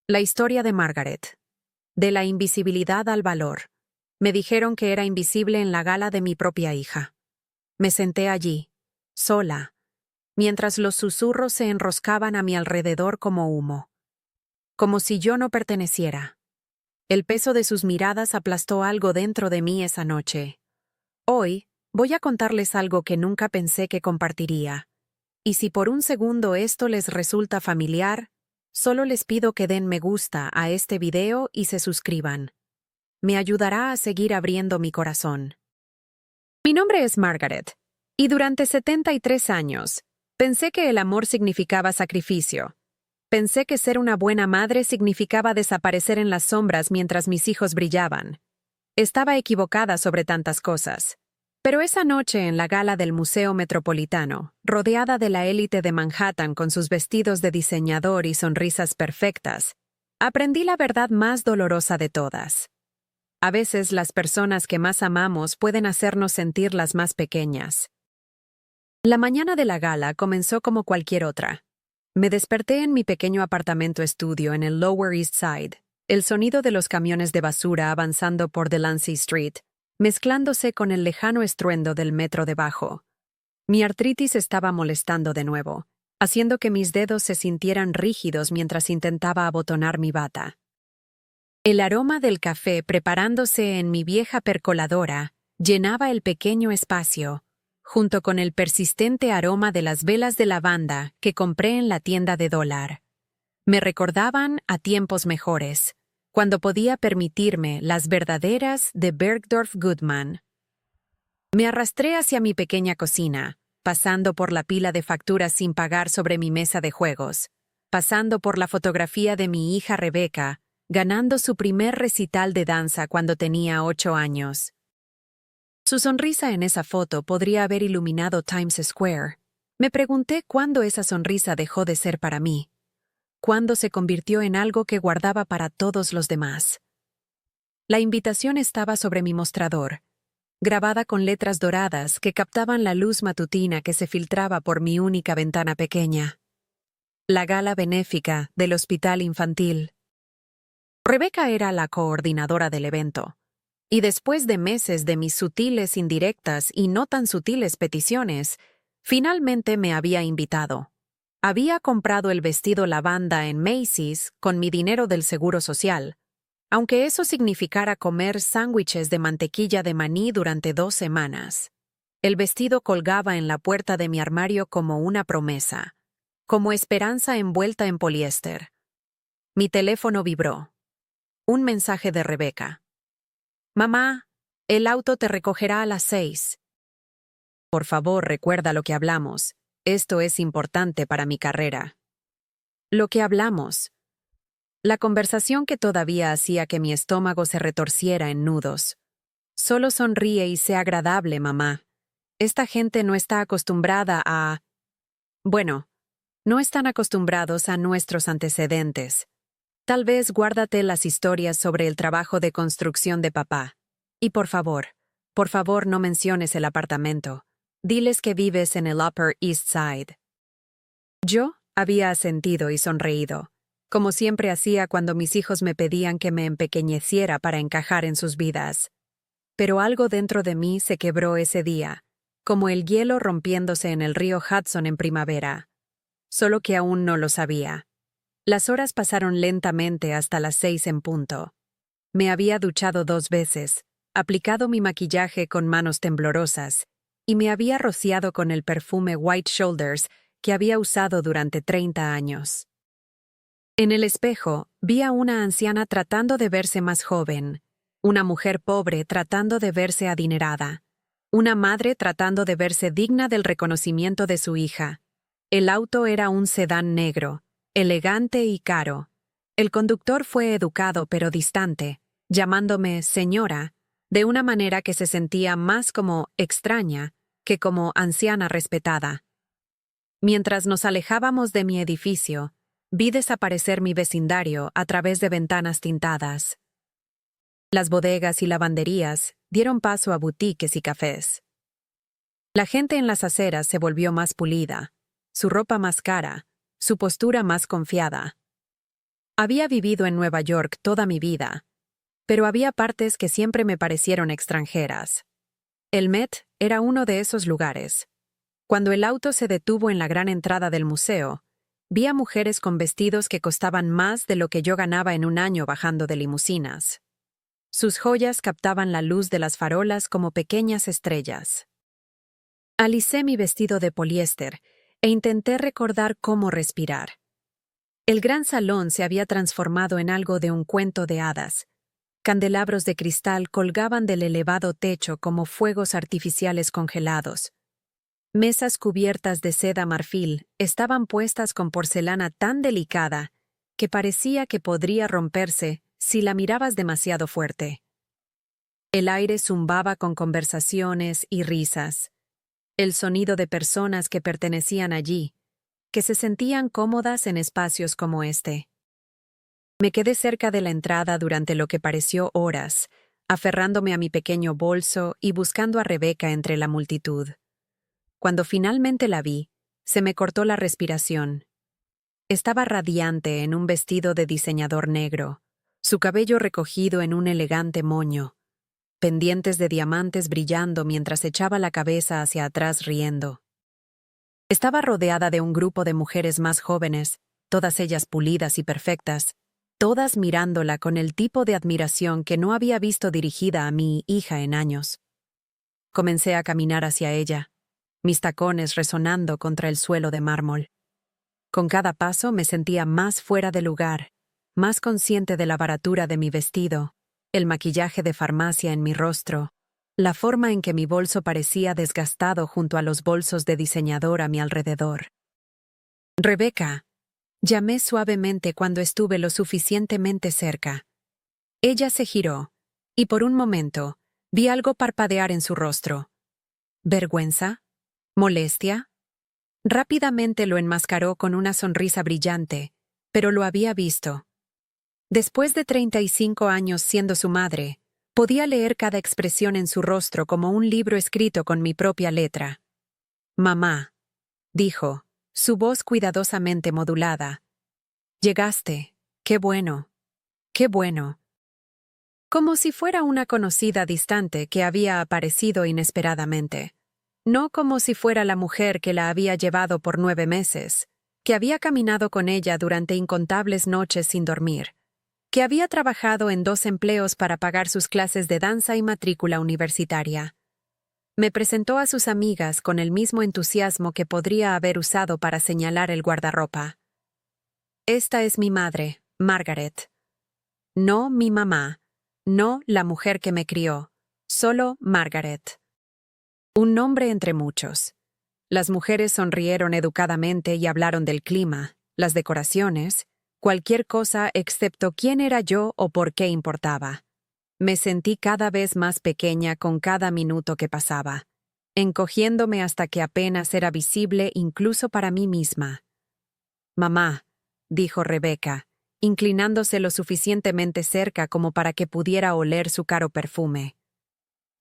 La historia de Margaret. De la invisibilidad al valor. Me dijeron que era invisible en la gala de mi propia hija. Me senté allí, sola, mientras los susurros se enroscaban a mi alrededor como humo. Como si yo no perteneciera. El peso de sus miradas aplastó algo dentro de mí esa noche. Hoy, voy a contarles algo que nunca pensé que compartiría. Y si por un segundo esto les resulta familiar, solo les pido que den me gusta a este video y se suscriban. Me ayudará a seguir abriendo mi corazón. Mi nombre es Margaret, y durante 73 años, pensé que el amor significaba sacrificio. Pensé que ser una buena madre significaba desaparecer en las sombras mientras mis hijos brillaban. Estaba equivocada sobre tantas cosas. Pero esa noche en la gala del Museo Metropolitano, rodeada de la élite de Manhattan con sus vestidos de diseñador y sonrisas perfectas, aprendí la verdad más dolorosa de todas. A veces las personas que más amamos pueden hacernos sentir las más pequeñas. La mañana de la gala comenzó como cualquier otra. Me desperté en mi pequeño apartamento estudio en el Lower East Side, el sonido de los camiones de basura avanzando por Delancey Street, mezclándose con el lejano estruendo del metro debajo. Mi artritis estaba molestando de nuevo, haciendo que mis dedos se sintieran rígidos mientras intentaba abotonar mi bata. El aroma del café preparándose en mi vieja percoladora llenaba el pequeño espacio, junto con el persistente aroma de las velas de lavanda que compré en la tienda de dólar. Me recordaban a tiempos mejores, cuando podía permitirme las verdaderas de Bergdorf Goodman. Me arrastré hacia mi pequeña cocina, pasando por la pila de facturas sin pagar sobre mi mesa de juegos, pasando por la fotografía de mi hija Rebecca, ganando su primer recital de danza cuando tenía 8 años. Su sonrisa en esa foto podría haber iluminado Times Square. Me pregunté cuándo esa sonrisa dejó de ser para mí. Cuándo se convirtió en algo que guardaba para todos los demás. La invitación estaba sobre mi mostrador, grabada con letras doradas que captaban la luz matutina que se filtraba por mi única ventana pequeña. La gala benéfica del hospital infantil. Rebecca era la coordinadora del evento, y después de meses de mis sutiles indirectas y no tan sutiles peticiones, finalmente me había invitado. Había comprado el vestido lavanda en Macy's con mi dinero del seguro social, aunque eso significara comer sándwiches de mantequilla de maní durante 2 semanas. El vestido colgaba en la puerta de mi armario como una promesa, como esperanza envuelta en poliéster. Mi teléfono vibró. Un mensaje de Rebecca. Mamá, el auto te recogerá a las 6. Por favor, recuerda lo que hablamos. Esto es importante para mi carrera. Lo que hablamos. La conversación que todavía hacía que mi estómago se retorciera en nudos. Solo sonríe y sé agradable, mamá. Esta gente no está acostumbrada a... Bueno, no están acostumbrados a nuestros antecedentes. Tal vez guárdate las historias sobre el trabajo de construcción de papá. Y por favor no menciones el apartamento. Diles que vives en el Upper East Side. Yo había asentido y sonreído, como siempre hacía cuando mis hijos me pedían que me empequeñeciera para encajar en sus vidas. Pero algo dentro de mí se quebró ese día, como el hielo rompiéndose en el río Hudson en primavera. Solo que aún no lo sabía. Las horas pasaron lentamente hasta las 6 en punto. Me había duchado 2 veces, aplicado mi maquillaje con manos temblorosas, y me había rociado con el perfume White Shoulders que había usado durante 30 años. En el espejo, vi a una anciana tratando de verse más joven, una mujer pobre tratando de verse adinerada, una madre tratando de verse digna del reconocimiento de su hija. El auto era un sedán negro, elegante y caro. El conductor fue educado pero distante, llamándome señora, de una manera que se sentía más como extraña que como anciana respetada. Mientras nos alejábamos de mi edificio, vi desaparecer mi vecindario a través de ventanas tintadas. Las bodegas y lavanderías dieron paso a boutiques y cafés. La gente en las aceras se volvió más pulida, su ropa más cara, su postura más confiada. Había vivido en Nueva York toda mi vida, pero había partes que siempre me parecieron extranjeras. El Met era uno de esos lugares. Cuando el auto se detuvo en la gran entrada del museo, vi a mujeres con vestidos que costaban más de lo que yo ganaba en un año bajando de limusinas. Sus joyas captaban la luz de las farolas como pequeñas estrellas. Alicé mi vestido de poliéster e intenté recordar cómo respirar. El gran salón se había transformado en algo de un cuento de hadas. Candelabros de cristal colgaban del elevado techo como fuegos artificiales congelados. Mesas cubiertas de seda marfil estaban puestas con porcelana tan delicada que parecía que podría romperse si la mirabas demasiado fuerte. El aire zumbaba con conversaciones y risas. El sonido de personas que pertenecían allí, que se sentían cómodas en espacios como este. Me quedé cerca de la entrada durante lo que pareció horas, aferrándome a mi pequeño bolso y buscando a Rebeca entre la multitud. Cuando finalmente la vi, se me cortó la respiración. Estaba radiante en un vestido de diseñador negro, su cabello recogido en un elegante moño, pendientes de diamantes brillando mientras echaba la cabeza hacia atrás riendo. Estaba rodeada de un grupo de mujeres más jóvenes, todas ellas pulidas y perfectas, todas mirándola con el tipo de admiración que no había visto dirigida a mi hija en años. Comencé a caminar hacia ella, mis tacones resonando contra el suelo de mármol. Con cada paso me sentía más fuera de lugar, más consciente de la baratura de mi vestido, el maquillaje de farmacia en mi rostro, la forma en que mi bolso parecía desgastado junto a los bolsos de diseñador a mi alrededor. «Rebeca», llamé suavemente cuando estuve lo suficientemente cerca. Ella se giró, y por un momento vi algo parpadear en su rostro. ¿Vergüenza? ¿Molestia? Rápidamente lo enmascaró con una sonrisa brillante, pero lo había visto. Después de 35 años siendo su madre, podía leer cada expresión en su rostro como un libro escrito con mi propia letra. «Mamá», dijo, su voz cuidadosamente modulada. «Llegaste. Qué bueno. Qué bueno». Como si fuera una conocida distante que había aparecido inesperadamente. No como si fuera la mujer que la había llevado por 9 meses, que había caminado con ella durante incontables noches sin dormir, que había trabajado en 2 empleos para pagar sus clases de danza y matrícula universitaria. Me presentó a sus amigas con el mismo entusiasmo que podría haber usado para señalar el guardarropa. «Esta es mi madre, Margaret. No mi mamá, no la mujer que me crió, solo Margaret». Un nombre entre muchos. Las mujeres sonrieron educadamente y hablaron del clima, las decoraciones, cualquier cosa excepto quién era yo o por qué importaba. Me sentí cada vez más pequeña con cada minuto que pasaba, encogiéndome hasta que apenas era visible incluso para mí misma. «Mamá», dijo Rebeca, inclinándose lo suficientemente cerca como para que pudiera oler su caro perfume.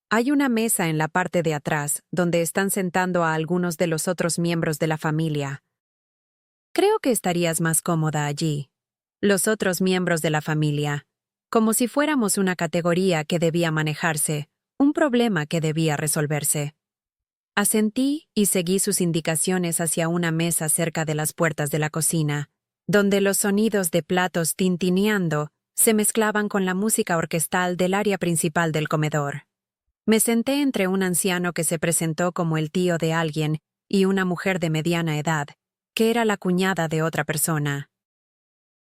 «Hay una mesa en la parte de atrás donde están sentando a algunos de los otros miembros de la familia. Creo que estarías más cómoda allí. Los otros miembros de la familia, como si fuéramos una categoría que debía manejarse, un problema que debía resolverse». Asentí y seguí sus indicaciones hacia una mesa cerca de las puertas de la cocina, donde los sonidos de platos tintineando se mezclaban con la música orquestal del área principal del comedor. Me senté entre un anciano que se presentó como el tío de alguien y una mujer de mediana edad, que era la cuñada de otra persona.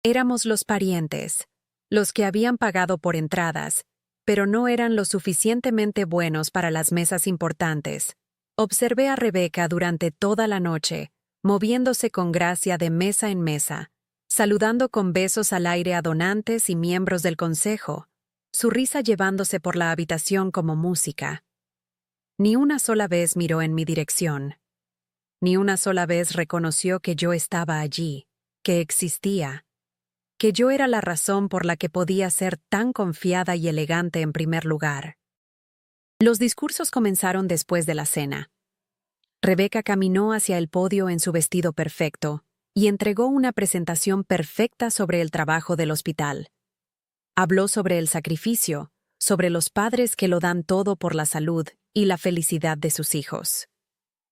Éramos los parientes, los que habían pagado por entradas, pero no eran lo suficientemente buenos para las mesas importantes. Observé a Rebeca durante toda la noche, moviéndose con gracia de mesa en mesa, saludando con besos al aire a donantes y miembros del consejo, su risa llevándose por la habitación como música. Ni una sola vez miró en mi dirección. Ni una sola vez reconoció que yo estaba allí, que existía, que yo era la razón por la que podía ser tan confiada y elegante en primer lugar. Los discursos comenzaron después de la cena. Rebeca caminó hacia el podio en su vestido perfecto, y entregó una presentación perfecta sobre el trabajo del hospital. Habló sobre el sacrificio, sobre los padres que lo dan todo por la salud y la felicidad de sus hijos.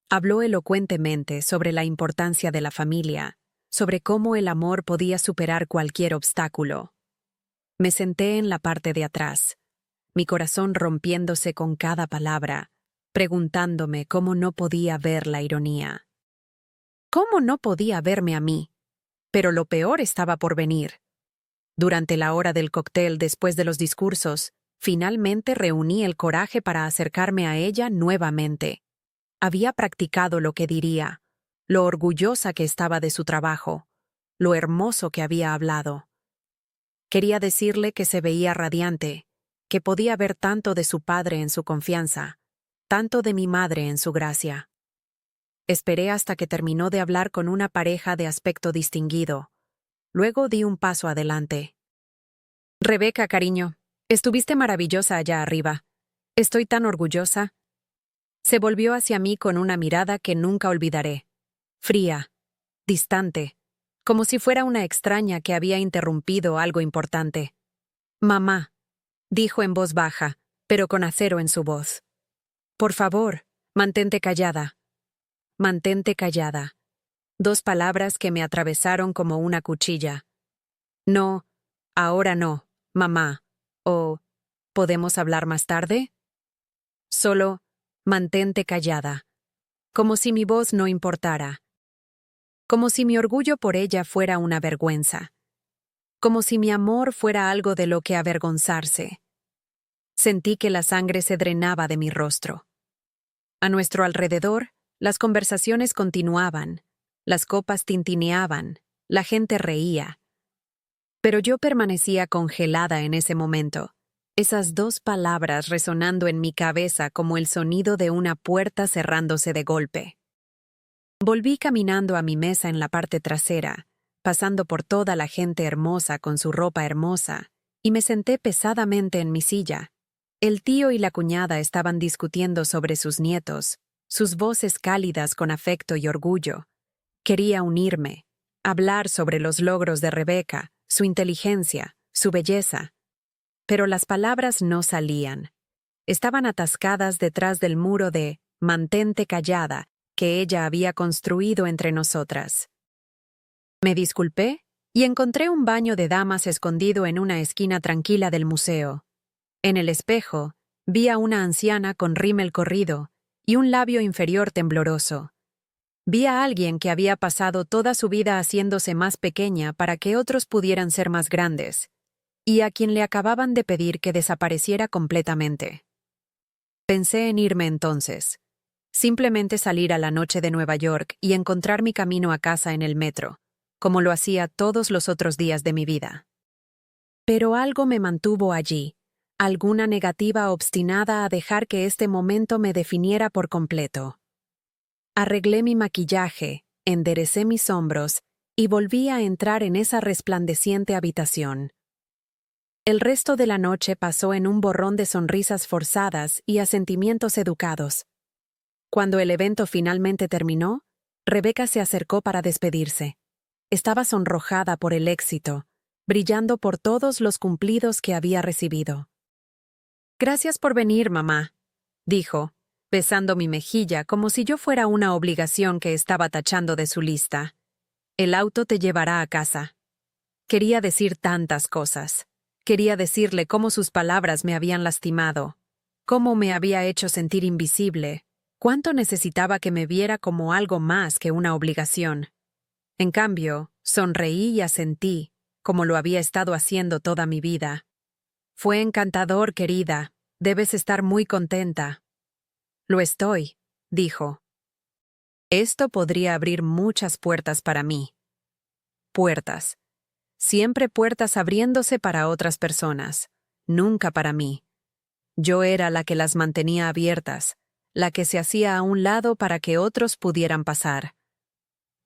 Habló elocuentemente sobre la importancia de la familia, sobre cómo el amor podía superar cualquier obstáculo. Me senté en la parte de atrás, mi corazón rompiéndose con cada palabra, preguntándome cómo no podía ver la ironía. ¿Cómo no podía verme a mí? Pero lo peor estaba por venir. Durante la hora del cóctel después de los discursos, finalmente reuní el coraje para acercarme a ella nuevamente. Había practicado lo que diría, lo orgullosa que estaba de su trabajo, lo hermoso que había hablado. Quería decirle que se veía radiante, que podía ver tanto de su padre en su confianza, tanto de mi madre en su gracia. Esperé hasta que terminó de hablar con una pareja de aspecto distinguido. Luego di un paso adelante. Rebeca, cariño, estuviste maravillosa allá arriba. Estoy tan orgullosa. Se volvió hacia mí con una mirada que nunca olvidaré. Fría, distante, como si fuera una extraña que había interrumpido algo importante. Mamá, dijo en voz baja, pero con acero en su voz. Por favor, mantente callada. Mantente callada. 2 palabras que me atravesaron como una cuchilla. No, ahora no, mamá. O, ¿podemos hablar más tarde? Solo, mantente callada. Como si mi voz no importara. Como si mi orgullo por ella fuera una vergüenza. Como si mi amor fuera algo de lo que avergonzarse. Sentí que la sangre se drenaba de mi rostro. A nuestro alrededor, las conversaciones continuaban, las copas tintineaban, la gente reía. Pero yo permanecía congelada en ese momento, esas 2 palabras resonando en mi cabeza como el sonido de una puerta cerrándose de golpe. Volví caminando a mi mesa en la parte trasera, pasando por toda la gente hermosa con su ropa hermosa, y me senté pesadamente en mi silla. El tío y la cuñada estaban discutiendo sobre sus nietos, sus voces cálidas con afecto y orgullo. Quería unirme, hablar sobre los logros de Rebeca, su inteligencia, su belleza. Pero las palabras no salían. Estaban atascadas detrás del muro de «mantente callada» que ella había construido entre nosotras. Me disculpé y encontré un baño de damas escondido en una esquina tranquila del museo. En el espejo, vi a una anciana con rímel corrido y un labio inferior tembloroso. Vi a alguien que había pasado toda su vida haciéndose más pequeña para que otros pudieran ser más grandes, y a quien le acababan de pedir que desapareciera completamente. Pensé en irme entonces, simplemente salir a la noche de Nueva York y encontrar mi camino a casa en el metro, como lo hacía todos los otros días de mi vida. Pero algo me mantuvo allí, alguna negativa obstinada a dejar que este momento me definiera por completo. Arreglé mi maquillaje, enderecé mis hombros y volví a entrar en esa resplandeciente habitación. El resto de la noche pasó en un borrón de sonrisas forzadas y asentimientos educados. Cuando el evento finalmente terminó, Rebeca se acercó para despedirse. Estaba sonrojada por el éxito, brillando por todos los cumplidos que había recibido. «Gracias por venir, mamá», dijo, besando mi mejilla como si yo fuera una obligación que estaba tachando de su lista. «El auto te llevará a casa». Quería decir tantas cosas. Quería decirle cómo sus palabras me habían lastimado, cómo me había hecho sentir invisible, cuánto necesitaba que me viera como algo más que una obligación. En cambio, sonreí y asentí, como lo había estado haciendo toda mi vida. «Fue encantador, querida. Debes estar muy contenta». «Lo estoy», dijo. Esto podría abrir muchas puertas para mí. Puertas. Siempre puertas abriéndose para otras personas, nunca para mí. Yo era la que las mantenía abiertas, la que se hacía a un lado para que otros pudieran pasar.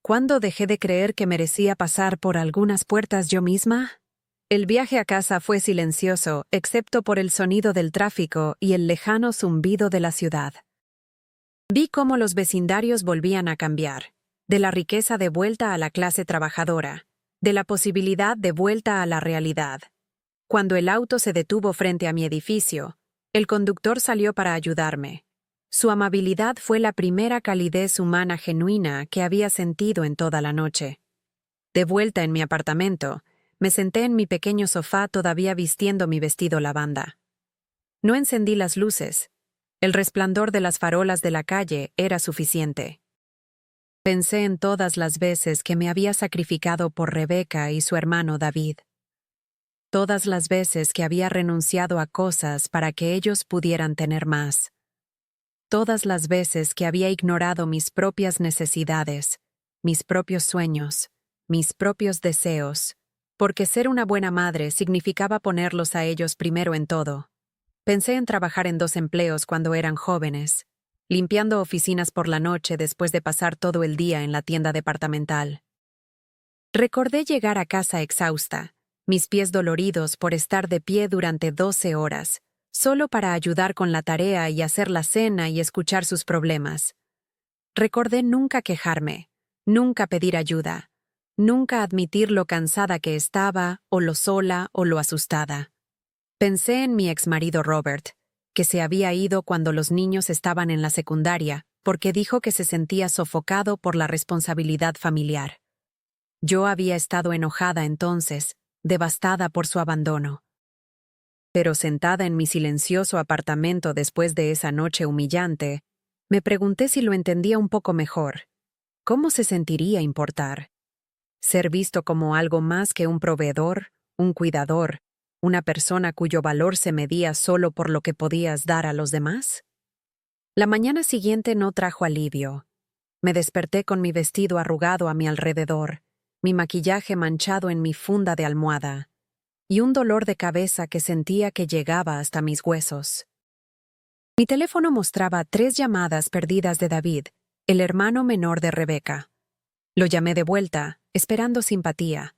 ¿Cuándo dejé de creer que merecía pasar por algunas puertas yo misma? El viaje a casa fue silencioso, excepto por el sonido del tráfico y el lejano zumbido de la ciudad. Vi cómo los vecindarios volvían a cambiar. de la riqueza de vuelta a la clase trabajadora, de la posibilidad de vuelta a la realidad. Cuando el auto se detuvo frente a mi edificio, el conductor salió para ayudarme. Su amabilidad fue la primera calidez humana genuina que había sentido en toda la noche. De vuelta en mi apartamento, me senté en mi pequeño sofá todavía vistiendo mi vestido lavanda. No encendí las luces. El resplandor de las farolas de la calle era suficiente. Pensé en todas las veces que me había sacrificado por Rebeca y su hermano David. Todas las veces que había renunciado a cosas para que ellos pudieran tener más. Todas las veces que había ignorado mis propias necesidades, mis propios sueños, mis propios deseos, porque ser una buena madre significaba ponerlos a ellos primero en todo. Pensé en trabajar en 2 empleos cuando eran jóvenes, limpiando oficinas por la noche después de pasar todo el día en la tienda departamental. Recordé llegar a casa exhausta, mis pies doloridos por estar de pie durante 12 horas, solo para ayudar con la tarea y hacer la cena y escuchar sus problemas. Recordé nunca quejarme, nunca pedir ayuda, nunca admitir lo cansada que estaba, o lo sola, o lo asustada. Pensé en mi exmarido Robert, que se había ido cuando los niños estaban en la secundaria, porque dijo que se sentía sofocado por la responsabilidad familiar. Yo había estado enojada entonces, devastada por su abandono. Pero sentada en mi silencioso apartamento después de esa noche humillante, me pregunté si lo entendía un poco mejor. ¿Cómo se sentiría importar? ¿Ser visto como algo más que un proveedor, un cuidador, una persona cuyo valor se medía solo por lo que podías dar a los demás? La mañana siguiente no trajo alivio. Me desperté con mi vestido arrugado a mi alrededor, mi maquillaje manchado en mi funda de almohada, y un dolor de cabeza que sentía que llegaba hasta mis huesos. Mi teléfono mostraba 3 llamadas perdidas de David, el hermano menor de Rebeca. Lo llamé de vuelta, esperando simpatía.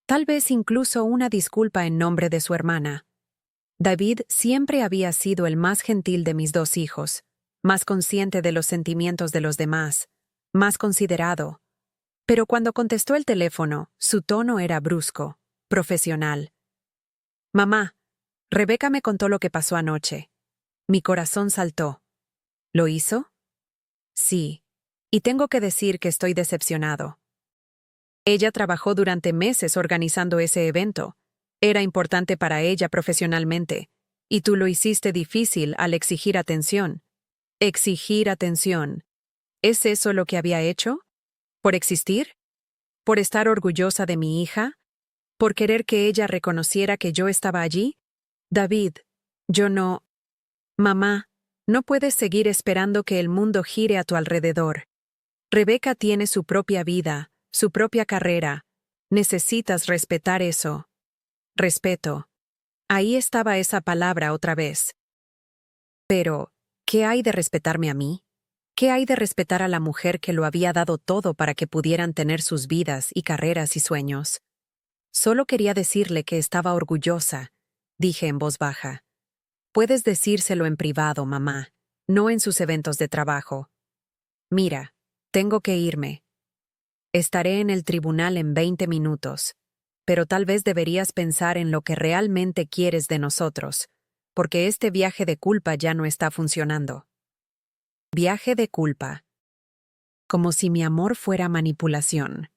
Tal vez incluso una disculpa en nombre de su hermana. David siempre había sido el más gentil de mis 2 hijos, más consciente de los sentimientos de los demás, más considerado. Pero cuando contestó el teléfono, su tono era brusco, profesional. «Mamá, Rebeca me contó lo que pasó anoche». Mi corazón saltó. ¿Lo hizo? Sí. Y tengo que decir que estoy decepcionado. Ella trabajó durante meses organizando ese evento. Era importante para ella profesionalmente. Y tú lo hiciste difícil al exigir atención. Exigir atención. ¿Es eso lo que había hecho? ¿Por existir? ¿Por estar orgullosa de mi hija? ¿Por querer que ella reconociera que yo estaba allí? David, yo no... Mamá, no puedes seguir esperando que el mundo gire a tu alrededor. Rebeca tiene su propia vida, su propia carrera. Necesitas respetar eso. Respeto. Ahí estaba esa palabra otra vez. Pero, ¿qué hay de respetarme a mí? ¿Qué hay de respetar a la mujer que lo había dado todo para que pudieran tener sus vidas y carreras y sueños? Solo quería decirle que estaba orgullosa, dije en voz baja. Puedes decírselo en privado, mamá, no en sus eventos de trabajo. Mira, tengo que irme. Estaré en el tribunal en 20 minutos, pero tal vez deberías pensar en lo que realmente quieres de nosotros, porque este viaje de culpa ya no está funcionando. Viaje de culpa. Como si mi amor fuera manipulación.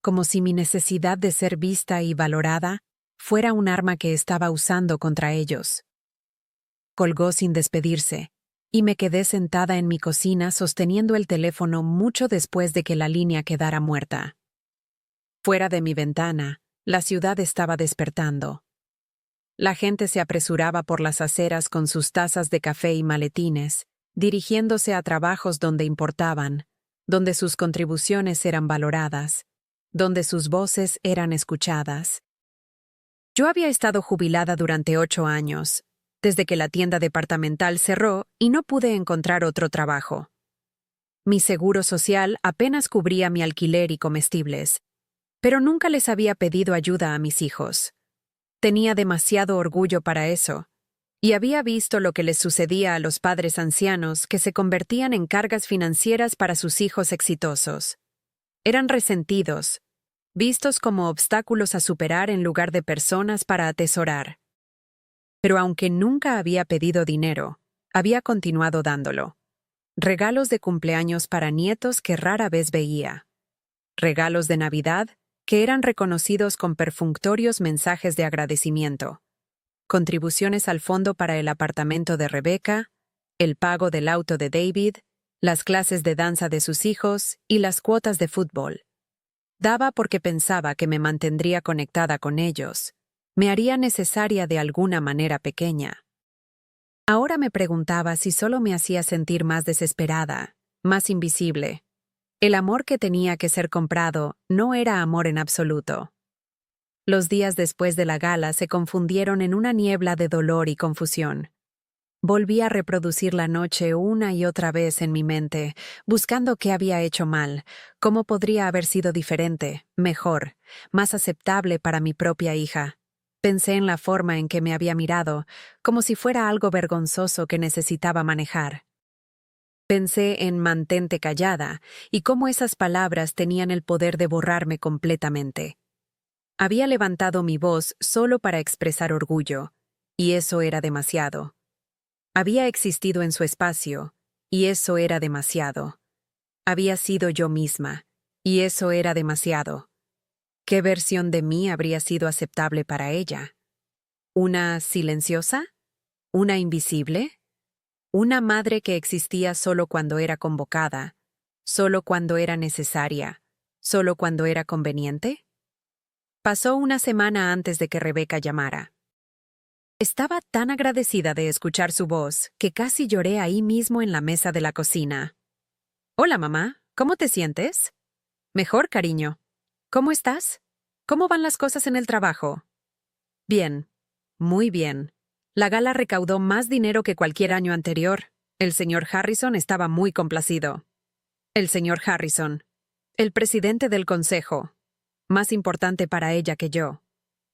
Como si mi necesidad de ser vista y valorada fuera un arma que estaba usando contra ellos. Colgó sin despedirse, y me quedé sentada en mi cocina sosteniendo el teléfono mucho después de que la línea quedara muerta. Fuera de mi ventana, la ciudad estaba despertando. La gente se apresuraba por las aceras con sus tazas de café y maletines, dirigiéndose a trabajos donde importaban, donde sus contribuciones eran valoradas, donde sus voces eran escuchadas. Yo había estado jubilada durante 8 años, desde que la tienda departamental cerró y no pude encontrar otro trabajo. Mi seguro social apenas cubría mi alquiler y comestibles, pero nunca les había pedido ayuda a mis hijos. Tenía demasiado orgullo para eso, y había visto lo que les sucedía a los padres ancianos que se convertían en cargas financieras para sus hijos exitosos. Eran resentidos, vistos como obstáculos a superar en lugar de personas para atesorar. Pero aunque nunca había pedido dinero, había continuado dándolo. Regalos de cumpleaños para nietos que rara vez veía. Regalos de Navidad que eran reconocidos con perfunctorios mensajes de agradecimiento. Contribuciones al fondo para el apartamento de Rebecca, el pago del auto de David, las clases de danza de sus hijos y las cuotas de fútbol. Daba porque pensaba que me mantendría conectada con ellos, me haría necesaria de alguna manera pequeña. Ahora me preguntaba si solo me hacía sentir más desesperada, más invisible. El amor que tenía que ser comprado no era amor en absoluto. Los días después de la gala se confundieron en una niebla de dolor y confusión. Volví a reproducir la noche una y otra vez en mi mente, buscando qué había hecho mal, cómo podría haber sido diferente, mejor, más aceptable para mi propia hija. Pensé en la forma en que me había mirado, como si fuera algo vergonzoso que necesitaba manejar. Pensé en mantente callada y cómo esas palabras tenían el poder de borrarme completamente. Había levantado mi voz solo para expresar orgullo, y eso era demasiado. Había existido en su espacio, y eso era demasiado. Había sido yo misma, y eso era demasiado. ¿Qué versión de mí habría sido aceptable para ella? ¿Una silenciosa? ¿Una invisible? ¿Una madre que existía solo cuando era convocada, solo cuando era necesaria, solo cuando era conveniente? Pasó una semana antes de que Rebecca llamara. Estaba tan agradecida de escuchar su voz que casi lloré ahí mismo en la mesa de la cocina. Hola, mamá, ¿cómo te sientes? Mejor, cariño. ¿Cómo estás? ¿Cómo van las cosas en el trabajo? Bien, muy bien. La gala recaudó más dinero que cualquier año anterior. El señor Harrison estaba muy complacido. El señor Harrison, el presidente del consejo. Más importante para ella que yo.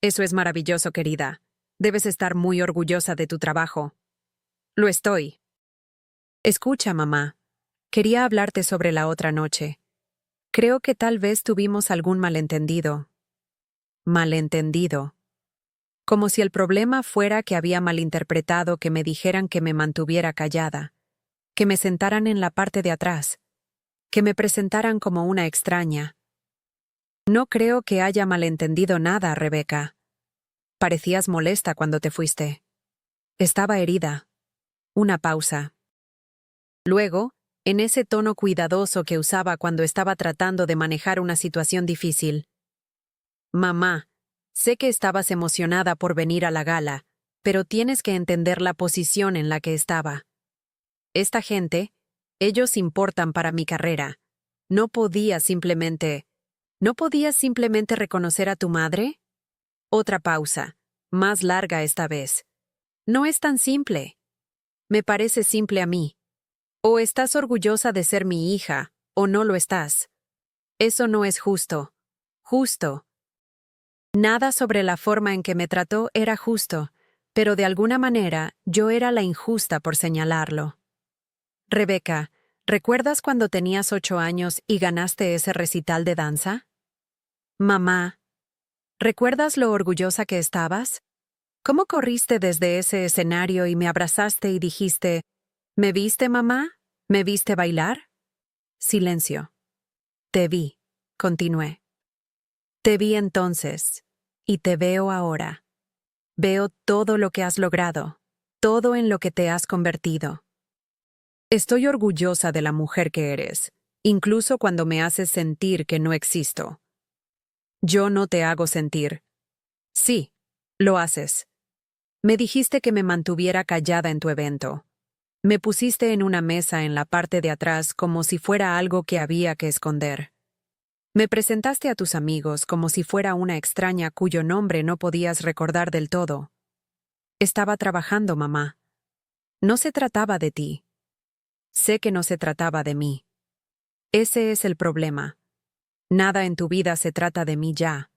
Eso es maravilloso, querida. Debes estar muy orgullosa de tu trabajo. Lo estoy. Escucha, mamá. Quería hablarte sobre la otra noche. Creo que tal vez tuvimos algún malentendido. Malentendido. Como si el problema fuera que había malinterpretado que me dijeran que me mantuviera callada, que me sentaran en la parte de atrás, que me presentaran como una extraña. No creo que haya malentendido nada, Rebecca. Parecías molesta cuando te fuiste. Estaba herida. Una pausa. Luego, en ese tono cuidadoso que usaba cuando estaba tratando de manejar una situación difícil. Mamá, sé que estabas emocionada por venir a la gala, pero tienes que entender la posición en la que estaba. Esta gente, ellos importan para mi carrera. ¿No podías simplemente reconocer a tu madre? Otra pausa, más larga esta vez. No es tan simple. Me parece simple a mí. O estás orgullosa de ser mi hija, o no lo estás. Eso no es justo. Justo. Nada sobre la forma en que me trató era justo, pero de alguna manera yo era la injusta por señalarlo. Rebecca, ¿recuerdas cuando tenías 8 años y ganaste ese recital de danza? Mamá, ¿recuerdas lo orgullosa que estabas? ¿Cómo corriste desde ese escenario y me abrazaste y dijiste, ¿me viste, mamá? ¿Me viste bailar? Silencio. Te vi, continué. Te vi entonces, y te veo ahora. Veo todo lo que has logrado, todo en lo que te has convertido. Estoy orgullosa de la mujer que eres, incluso cuando me haces sentir que no existo. Yo no te hago sentir. Sí, lo haces. Me dijiste que me mantuviera callada en tu evento. Me pusiste en una mesa en la parte de atrás como si fuera algo que había que esconder. Me presentaste a tus amigos como si fuera una extraña cuyo nombre no podías recordar del todo. Estaba trabajando, mamá. No se trataba de ti. Sé que no se trataba de mí. Ese es el problema. Nada en tu vida se trata de mí ya.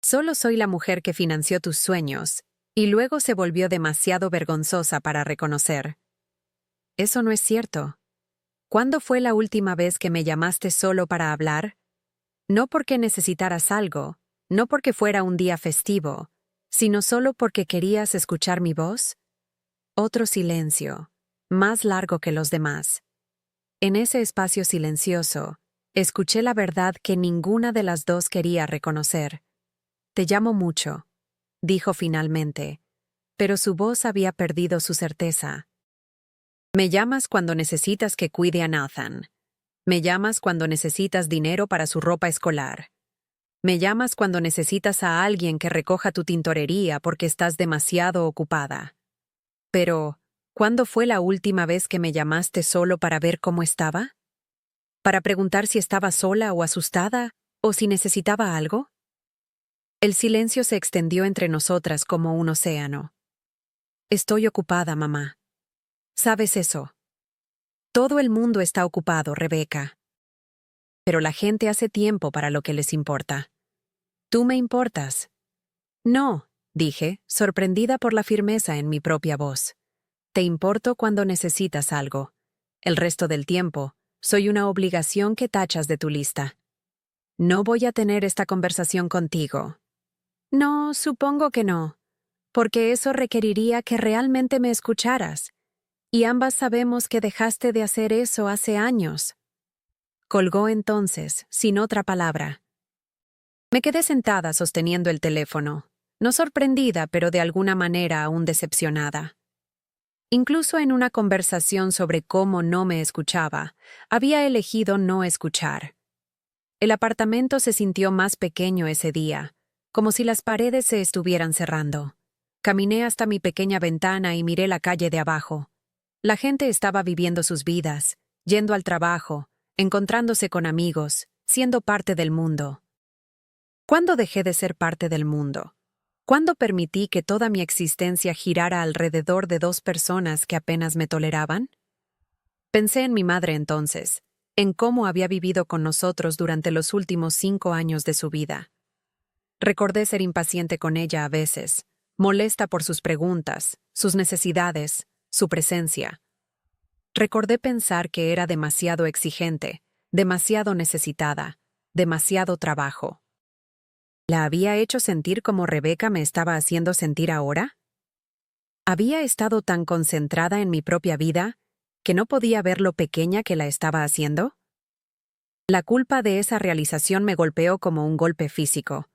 Solo soy la mujer que financió tus sueños, y luego se volvió demasiado vergonzosa para reconocer. Eso no es cierto. ¿Cuándo fue la última vez que me llamaste solo para hablar? No porque necesitaras algo, no porque fuera un día festivo, sino solo porque querías escuchar mi voz. Otro silencio, más largo que los demás. En ese espacio silencioso, escuché la verdad que ninguna de las dos quería reconocer. Te llamo mucho, dijo finalmente, pero su voz había perdido su certeza. Me llamas cuando necesitas que cuide a Nathan. Me llamas cuando necesitas dinero para su ropa escolar. Me llamas cuando necesitas a alguien que recoja tu tintorería porque estás demasiado ocupada. Pero, ¿cuándo fue la última vez que me llamaste solo para ver cómo estaba? ¿Para preguntar si estaba sola o asustada, o si necesitaba algo? El silencio se extendió entre nosotras como un océano. Estoy ocupada, mamá. ¿Sabes eso? Todo el mundo está ocupado, Rebeca. Pero la gente hace tiempo para lo que les importa. ¿Tú me importas? No, dije, sorprendida por la firmeza en mi propia voz. Te importo cuando necesitas algo. El resto del tiempo, soy una obligación que tachas de tu lista. No voy a tener esta conversación contigo. No, supongo que no, porque eso requeriría que realmente me escucharas. Y ambas sabemos que dejaste de hacer eso hace años. Colgó entonces, sin otra palabra. Me quedé sentada sosteniendo el teléfono, no sorprendida, pero de alguna manera aún decepcionada. Incluso en una conversación sobre cómo no me escuchaba, había elegido no escuchar. El apartamento se sintió más pequeño ese día, como si las paredes se estuvieran cerrando. Caminé hasta mi pequeña ventana y miré la calle de abajo. La gente estaba viviendo sus vidas, yendo al trabajo, encontrándose con amigos, siendo parte del mundo. ¿Cuándo dejé de ser parte del mundo? ¿Cuándo permití que toda mi existencia girara alrededor de dos personas que apenas me toleraban? Pensé en mi madre entonces, en cómo había vivido con nosotros durante los últimos 5 años de su vida. Recordé ser impaciente con ella a veces, molesta por sus preguntas, sus necesidades, su presencia. Recordé pensar que era demasiado exigente, demasiado necesitada, demasiado trabajo. ¿La había hecho sentir como Rebeca me estaba haciendo sentir ahora? ¿Había estado tan concentrada en mi propia vida que no podía ver lo pequeña que la estaba haciendo? La culpa de esa realización me golpeó como un golpe físico.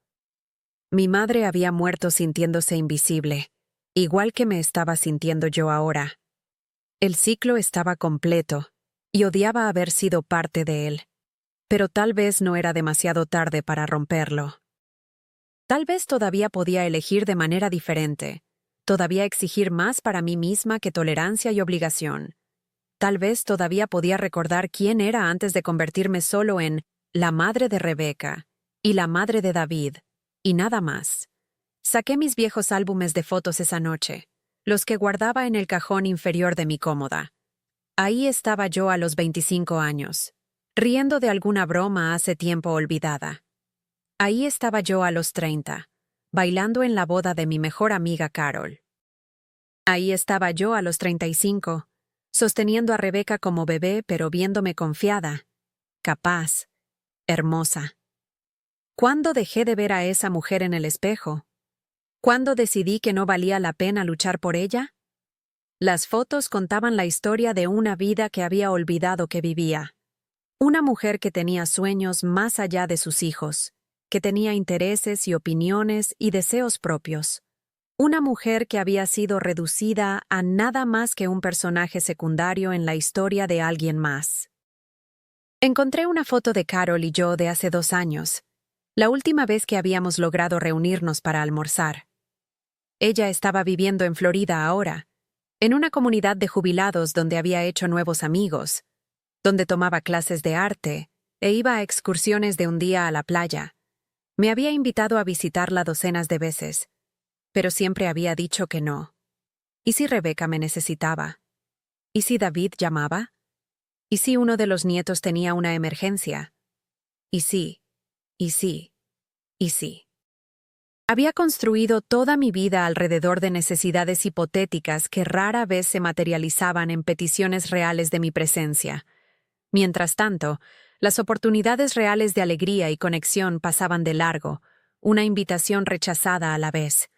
Mi madre había muerto sintiéndose invisible, igual que me estaba sintiendo yo ahora. El ciclo estaba completo, y odiaba haber sido parte de él. Pero tal vez no era demasiado tarde para romperlo. Tal vez todavía podía elegir de manera diferente, todavía exigir más para mí misma que tolerancia y obligación. Tal vez todavía podía recordar quién era antes de convertirme solo en la madre de Rebeca y la madre de David, y nada más. Saqué mis viejos álbumes de fotos esa noche, los que guardaba en el cajón inferior de mi cómoda. Ahí estaba yo a los 25 años, riendo de alguna broma hace tiempo olvidada. Ahí estaba yo a los 30, bailando en la boda de mi mejor amiga Carol. Ahí estaba yo a los 35, sosteniendo a Rebeca como bebé pero viéndome confiada, capaz, hermosa. ¿Cuándo dejé de ver a esa mujer en el espejo? ¿Cuándo decidí que no valía la pena luchar por ella? Las fotos contaban la historia de una vida que había olvidado que vivía. Una mujer que tenía sueños más allá de sus hijos, que tenía intereses y opiniones y deseos propios. Una mujer que había sido reducida a nada más que un personaje secundario en la historia de alguien más. Encontré una foto de Carol y yo de hace 2 años, la última vez que habíamos logrado reunirnos para almorzar. Ella estaba viviendo en Florida ahora, en una comunidad de jubilados donde había hecho nuevos amigos, donde tomaba clases de arte e iba a excursiones de un día a la playa. Me había invitado a visitarla docenas de veces, pero siempre había dicho que no. ¿Y si Rebeca me necesitaba? ¿Y si David llamaba? ¿Y si uno de los nietos tenía una emergencia? ¿Y sí? ¿Y sí? ¿Y sí? Había construido toda mi vida alrededor de necesidades hipotéticas que rara vez se materializaban en peticiones reales de mi presencia. Mientras tanto, Las oportunidades reales de alegría y conexión pasaban de largo, una invitación rechazada a la vez.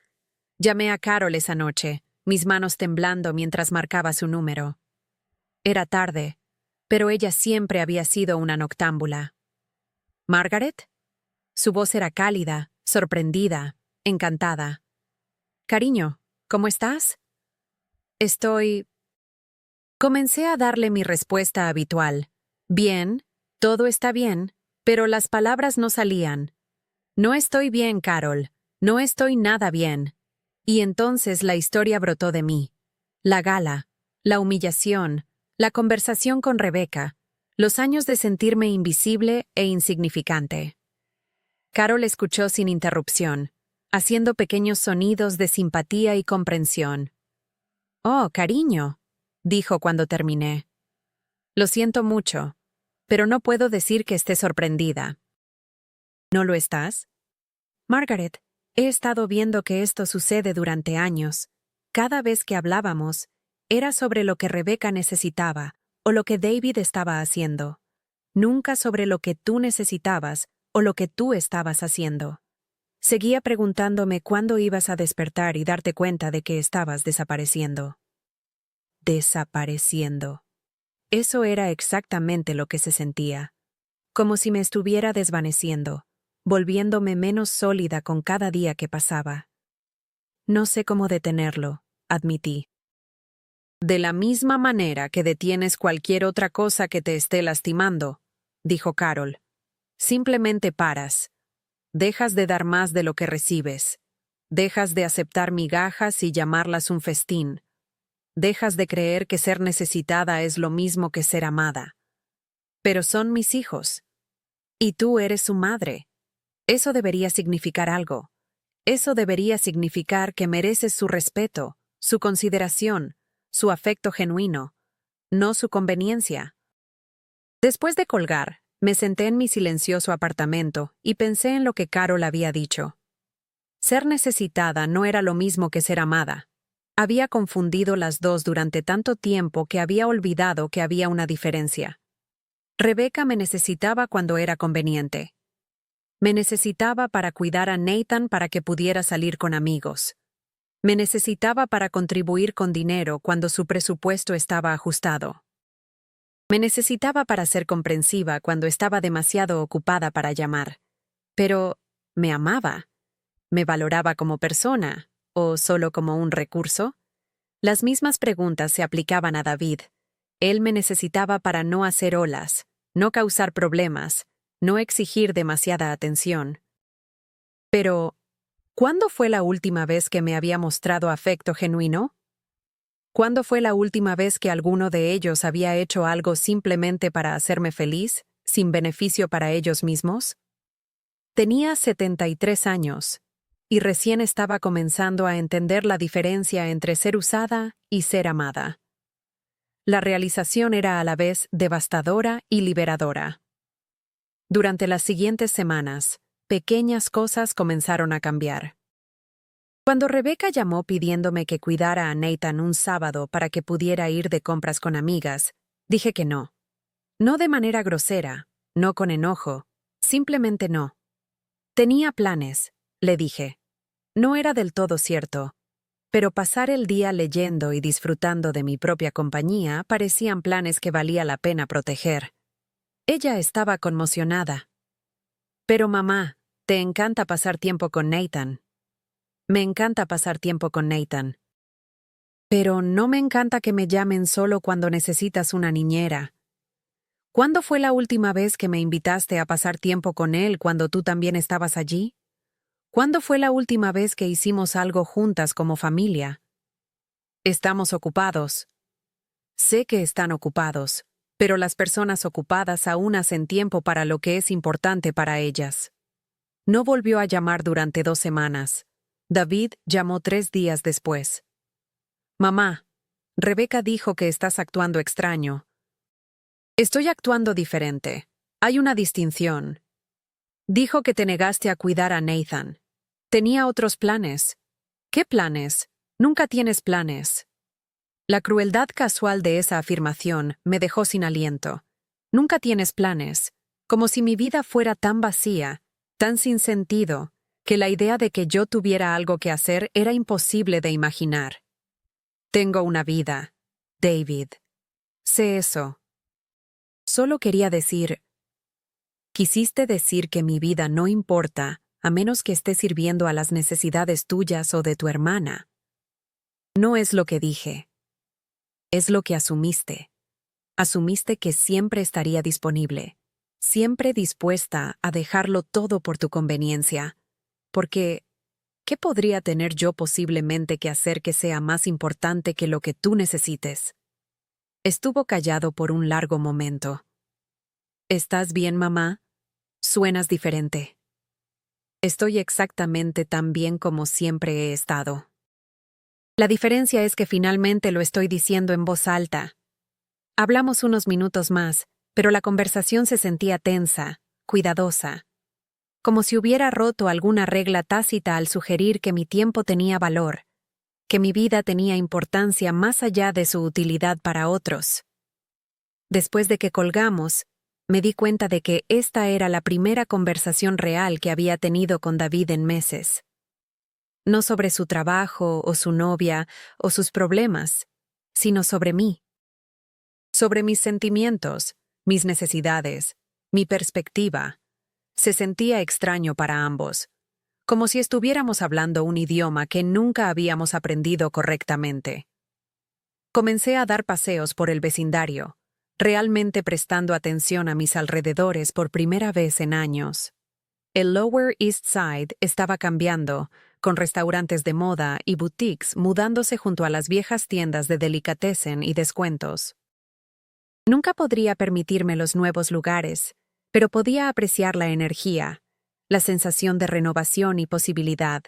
Llamé a Carol esa noche, mis manos temblando mientras marcaba su número. Era tarde, pero ella siempre había sido una noctámbula. ¿Margaret? Su voz era cálida, sorprendida, encantada. Cariño, ¿cómo estás? Estoy... Comencé a darle mi respuesta habitual. Bien, todo está bien, pero las palabras no salían. No estoy bien, Carol. No estoy nada bien. Y entonces la historia brotó de mí. La gala, la humillación, la conversación con Rebeca, los años de sentirme invisible e insignificante. Carol escuchó sin interrupción, haciendo pequeños sonidos de simpatía y comprensión. «Oh, cariño», dijo cuando terminé. «Lo siento mucho, pero no puedo decir que esté sorprendida». ¿No lo estás? Margaret, he estado viendo que esto sucede durante años. Cada vez que hablábamos, era sobre lo que Rebeca necesitaba o lo que David estaba haciendo. Nunca sobre lo que tú necesitabas o lo que tú estabas haciendo. Seguía preguntándome cuándo ibas a despertar y darte cuenta de que estabas desapareciendo. Desapareciendo. Eso era exactamente lo que se sentía. Como si me estuviera desvaneciendo, volviéndome menos sólida con cada día que pasaba. No sé cómo detenerlo, admití. De la misma manera que detienes cualquier otra cosa que te esté lastimando, dijo Carol. Simplemente paras. Dejas de dar más de lo que recibes. Dejas de aceptar migajas y llamarlas un festín. Dejas de creer que ser necesitada es lo mismo que ser amada. Pero son mis hijos. Y tú eres su madre. Eso debería significar algo. Eso debería significar que mereces su respeto, su consideración, su afecto genuino, no su conveniencia. Después de colgar, me senté en mi silencioso apartamento y pensé en lo que Carol había dicho. Ser necesitada no era lo mismo que ser amada. Había confundido las dos durante tanto tiempo que había olvidado que había una diferencia. Rebeca me necesitaba cuando era conveniente. Me necesitaba para cuidar a Nathan para que pudiera salir con amigos. Me necesitaba para contribuir con dinero cuando su presupuesto estaba ajustado. Me necesitaba para ser comprensiva cuando estaba demasiado ocupada para llamar. Pero, ¿me amaba? ¿Me valoraba como persona? ¿O solo como un recurso? Las mismas preguntas se aplicaban a David. Él me necesitaba para no hacer olas, no causar problemas, no exigir demasiada atención. Pero, ¿cuándo fue la última vez que me había mostrado afecto genuino? ¿Cuándo fue la última vez que alguno de ellos había hecho algo simplemente para hacerme feliz, sin beneficio para ellos mismos? Tenía 73 años, y recién estaba comenzando a entender la diferencia entre ser usada y ser amada. La realización era a la vez devastadora y liberadora. Durante las siguientes semanas, pequeñas cosas comenzaron a cambiar. Cuando Rebeca llamó pidiéndome que cuidara a Nathan un sábado para que pudiera ir de compras con amigas, dije que no. No de manera grosera, no con enojo, simplemente no. Tenía planes, le dije. No era del todo cierto, pero pasar el día leyendo y disfrutando de mi propia compañía parecían planes que valía la pena proteger. Ella estaba conmocionada. Pero mamá, te encanta pasar tiempo con Nathan. Me encanta pasar tiempo con Nathan. Pero no me encanta que me llamen solo cuando necesitas una niñera. ¿Cuándo fue la última vez que me invitaste a pasar tiempo con él cuando tú también estabas allí? ¿Cuándo fue la última vez que hicimos algo juntas como familia? Estamos ocupados. Sé que están ocupados, pero las personas ocupadas aún hacen tiempo para lo que es importante para ellas. No volvió a llamar durante 2 semanas. David llamó 3 días después. Mamá, Rebeca dijo que estás actuando extraño. Estoy actuando diferente. Hay una distinción. Dijo que te negaste a cuidar a Nathan. Tenía otros planes. ¿Qué planes? Nunca tienes planes. La crueldad casual de esa afirmación me dejó sin aliento. Nunca tienes planes. Como si mi vida fuera tan vacía, tan sin sentido, que la idea de que yo tuviera algo que hacer era imposible de imaginar. Tengo una vida, David. Sé eso. Solo quería decir, quisiste decir que mi vida no importa a menos que esté sirviendo a las necesidades tuyas o de tu hermana. No es lo que dije. Es lo que asumiste. Asumiste que siempre estaría disponible, siempre dispuesta a dejarlo todo por tu conveniencia, porque ¿qué podría tener yo posiblemente que hacer que sea más importante que lo que tú necesites? Estuvo callado por un largo momento. ¿Estás bien, mamá? Suenas diferente. Estoy exactamente tan bien como siempre he estado. La diferencia es que finalmente lo estoy diciendo en voz alta. Hablamos unos minutos más, pero la conversación se sentía tensa, cuidadosa, como si hubiera roto alguna regla tácita al sugerir que mi tiempo tenía valor, que mi vida tenía importancia más allá de su utilidad para otros. Después de que colgamos, me di cuenta de que esta era la primera conversación real que había tenido con David en meses. No sobre su trabajo o su novia o sus problemas, sino sobre mí. Sobre mis sentimientos, mis necesidades, mi perspectiva. Se sentía extraño para ambos, como si estuviéramos hablando un idioma que nunca habíamos aprendido correctamente. Comencé a dar paseos por el vecindario, realmente prestando atención a mis alrededores por primera vez en años. El Lower East Side estaba cambiando, con restaurantes de moda y boutiques mudándose junto a las viejas tiendas de delicatessen y descuentos. Nunca podría permitirme los nuevos lugares, pero podía apreciar la energía, la sensación de renovación y posibilidad.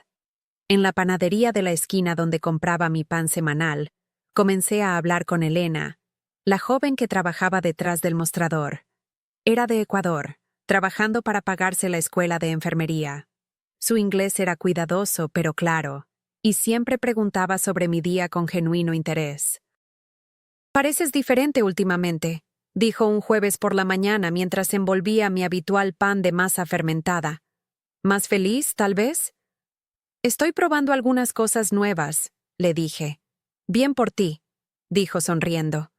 En la panadería de la esquina donde compraba mi pan semanal, comencé a hablar con Elena, la joven que trabajaba detrás del mostrador. Era de Ecuador, trabajando para pagarse la escuela de enfermería. Su inglés era cuidadoso pero claro, y siempre preguntaba sobre mi día con genuino interés. «Pareces diferente últimamente», dijo un jueves por la mañana mientras envolvía mi habitual pan de masa fermentada. «¿Más feliz, tal vez?» «Estoy probando algunas cosas nuevas», le dije. «Bien por ti», dijo sonriendo.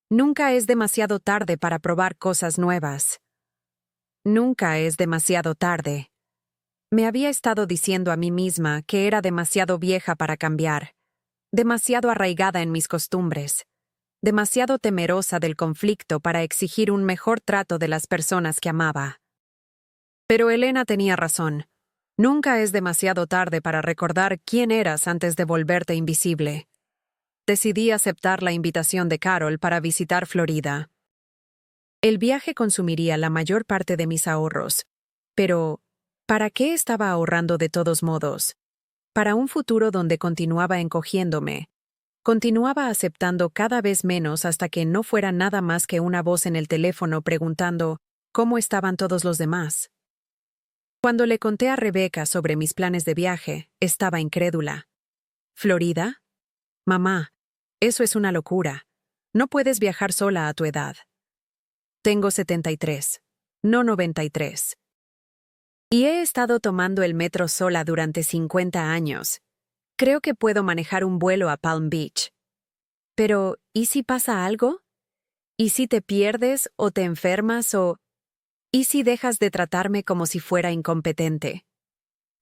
«Nunca es demasiado tarde para probar cosas nuevas». Nunca es demasiado tarde. Me había estado diciendo a mí misma que era demasiado vieja para cambiar, demasiado arraigada en mis costumbres, demasiado temerosa del conflicto para exigir un mejor trato de las personas que amaba. Pero Elena tenía razón. Nunca es demasiado tarde para recordar quién eras antes de volverte invisible. Decidí aceptar la invitación de Carol para visitar Florida. El viaje consumiría la mayor parte de mis ahorros, pero ¿para qué estaba ahorrando de todos modos? Para un futuro donde continuaba encogiéndome. Continuaba aceptando cada vez menos hasta que no fuera nada más que una voz en el teléfono preguntando cómo estaban todos los demás. Cuando le conté a Rebeca sobre mis planes de viaje, estaba incrédula. ¿Florida? Mamá, eso es una locura. No puedes viajar sola a tu edad. Tengo 73, no 93. Y he estado tomando el metro sola durante 50 años. Creo que puedo manejar un vuelo a Palm Beach. Pero, ¿y si pasa algo? ¿Y si te pierdes o te enfermas o... ¿Y si dejas de tratarme como si fuera incompetente?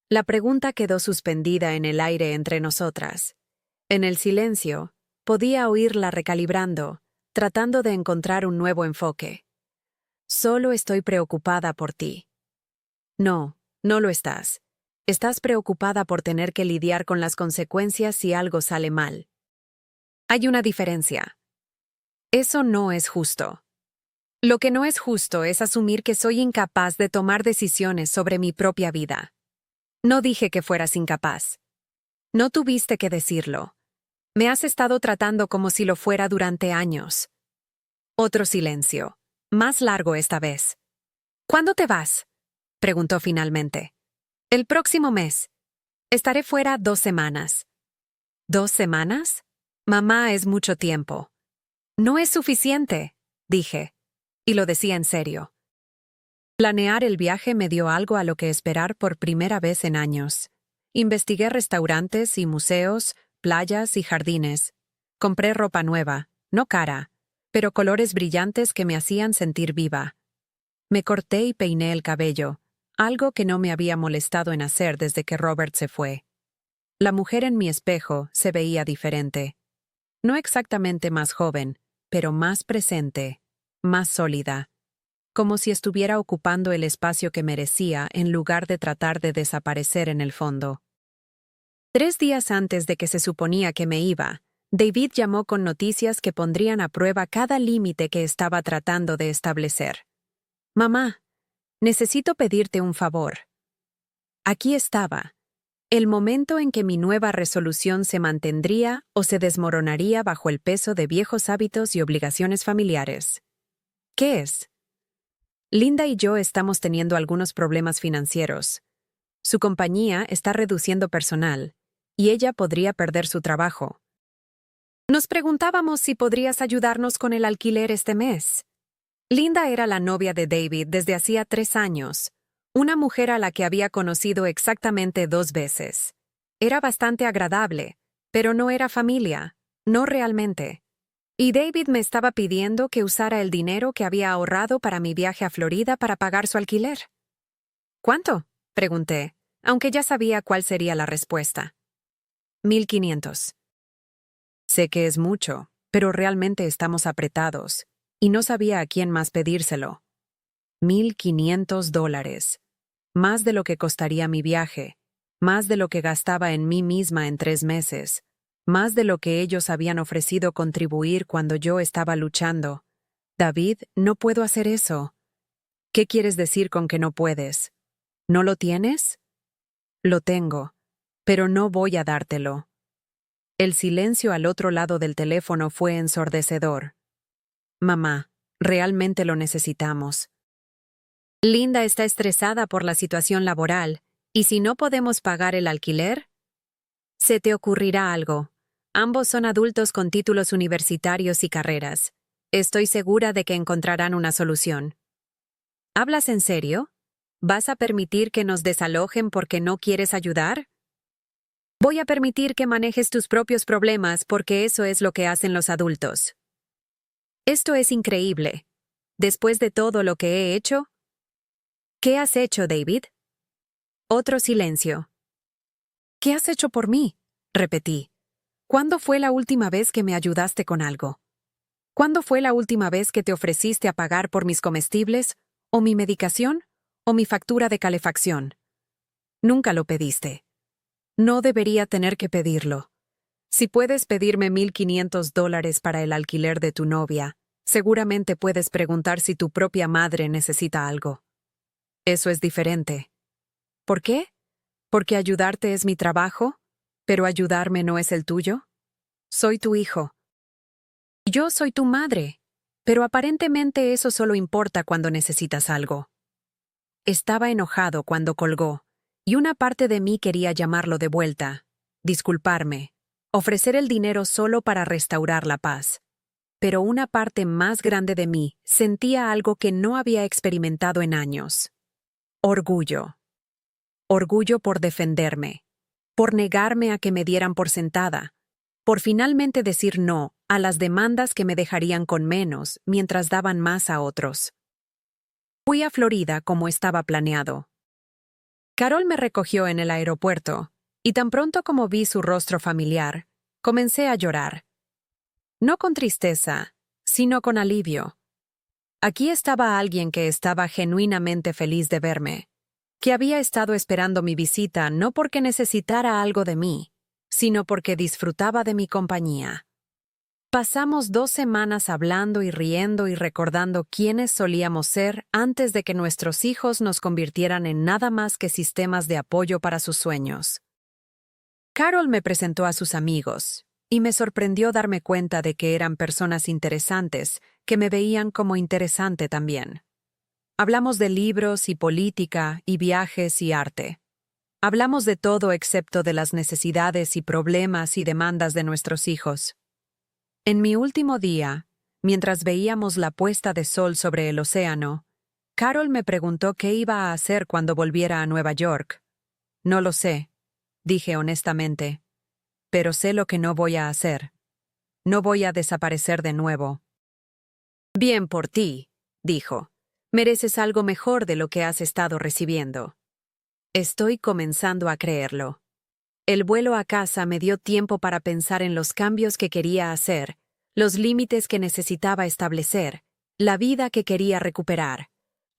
La pregunta quedó suspendida en el aire entre nosotras. En el silencio, podía oírla recalibrando, tratando de encontrar un nuevo enfoque. Solo estoy preocupada por ti. No, no lo estás. Estás preocupada por tener que lidiar con las consecuencias si algo sale mal. Hay una diferencia. Eso no es justo. Lo que no es justo es asumir que soy incapaz de tomar decisiones sobre mi propia vida. No dije que fueras incapaz. No tuviste que decirlo. Me has estado tratando como si lo fuera durante años. Otro silencio, más largo esta vez. ¿Cuándo te vas?, preguntó finalmente. El próximo mes. Estaré fuera 2 semanas. ¿2 semanas? Mamá, es mucho tiempo. No es suficiente, dije. Y lo decía en serio. Planear el viaje me dio algo a lo que esperar por primera vez en años. Investigué restaurantes y museos, playas y jardines. Compré ropa nueva, no cara, pero colores brillantes que me hacían sentir viva. Me corté y peiné el cabello, algo que no me había molestado en hacer desde que Robert se fue. La mujer en mi espejo se veía diferente. No exactamente más joven, pero más presente, más sólida, como si estuviera ocupando el espacio que merecía en lugar de tratar de desaparecer en el fondo. 3 días antes de que se suponía que me iba, David llamó con noticias que pondrían a prueba cada límite que estaba tratando de establecer. «Mamá, necesito pedirte un favor». Aquí estaba, el momento en que mi nueva resolución se mantendría o se desmoronaría bajo el peso de viejos hábitos y obligaciones familiares. ¿Qué es? Linda y yo estamos teniendo algunos problemas financieros. Su compañía está reduciendo personal, y ella podría perder su trabajo. Nos preguntábamos si podrías ayudarnos con el alquiler este mes. Linda era la novia de David desde hacía 3 años, una mujer a la que había conocido exactamente 2 veces. Era bastante agradable, pero no era familia, no realmente. Y David me estaba pidiendo que usara el dinero que había ahorrado para mi viaje a Florida para pagar su alquiler. ¿Cuánto?, pregunté, aunque ya sabía cuál sería la respuesta. 1,500. Sé que es mucho, pero realmente estamos apretados, y no sabía a quién más pedírselo. $1,500. Más de lo que costaría mi viaje, más de lo que gastaba en mí misma en 3 meses, más de lo que ellos habían ofrecido contribuir cuando yo estaba luchando. David, no puedo hacer eso. ¿Qué quieres decir con que no puedes? ¿No lo tienes? Lo tengo, pero no voy a dártelo. El silencio al otro lado del teléfono fue ensordecedor. Mamá, realmente lo necesitamos. Linda está estresada por la situación laboral, ¿y si no podemos pagar el alquiler? Se te ocurrirá algo. Ambos son adultos con títulos universitarios y carreras. Estoy segura de que encontrarán una solución. ¿Hablas en serio? ¿Vas a permitir que nos desalojen porque no quieres ayudar? Voy a permitir que manejes tus propios problemas porque eso es lo que hacen los adultos. Esto es increíble. Después de todo lo que he hecho. ¿Qué has hecho, David? Otro silencio. ¿Qué has hecho por mí?, repetí. ¿Cuándo fue la última vez que me ayudaste con algo? ¿Cuándo fue la última vez que te ofreciste a pagar por mis comestibles, o mi medicación, o mi factura de calefacción? Nunca lo pediste. No debería tener que pedirlo. Si puedes pedirme $1,500 para el alquiler de tu novia, seguramente puedes preguntar si tu propia madre necesita algo. Eso es diferente. ¿Por qué? ¿Porque ayudarte es mi trabajo, pero ayudarme no es el tuyo? Soy tu hijo. Yo soy tu madre, pero aparentemente eso solo importa cuando necesitas algo. Estaba enojado cuando colgó, y una parte de mí quería llamarlo de vuelta, disculparme, ofrecer el dinero solo para restaurar la paz. Pero una parte más grande de mí sentía algo que no había experimentado en años. Orgullo. Orgullo por defenderme, por negarme a que me dieran por sentada, por finalmente decir no a las demandas que me dejarían con menos mientras daban más a otros. Fui a Florida como estaba planeado. Carol me recogió en el aeropuerto, y tan pronto como vi su rostro familiar, comencé a llorar. No con tristeza, sino con alivio. Aquí estaba alguien que estaba genuinamente feliz de verme, que había estado esperando mi visita no porque necesitara algo de mí, sino porque disfrutaba de mi compañía. Pasamos 2 semanas hablando y riendo y recordando quiénes solíamos ser antes de que nuestros hijos nos convirtieran en nada más que sistemas de apoyo para sus sueños. Carol me presentó a sus amigos, y me sorprendió darme cuenta de que eran personas interesantes, que me veían como interesante también. Hablamos de libros y política y viajes y arte. Hablamos de todo excepto de las necesidades y problemas y demandas de nuestros hijos. En mi último día, mientras veíamos la puesta de sol sobre el océano, Carol me preguntó qué iba a hacer cuando volviera a Nueva York. No lo sé, dije honestamente. Pero sé lo que no voy a hacer. No voy a desaparecer de nuevo. Bien por ti, dijo. Mereces algo mejor de lo que has estado recibiendo. Estoy comenzando a creerlo. El vuelo a casa me dio tiempo para pensar en los cambios que quería hacer, los límites que necesitaba establecer, la vida que quería recuperar.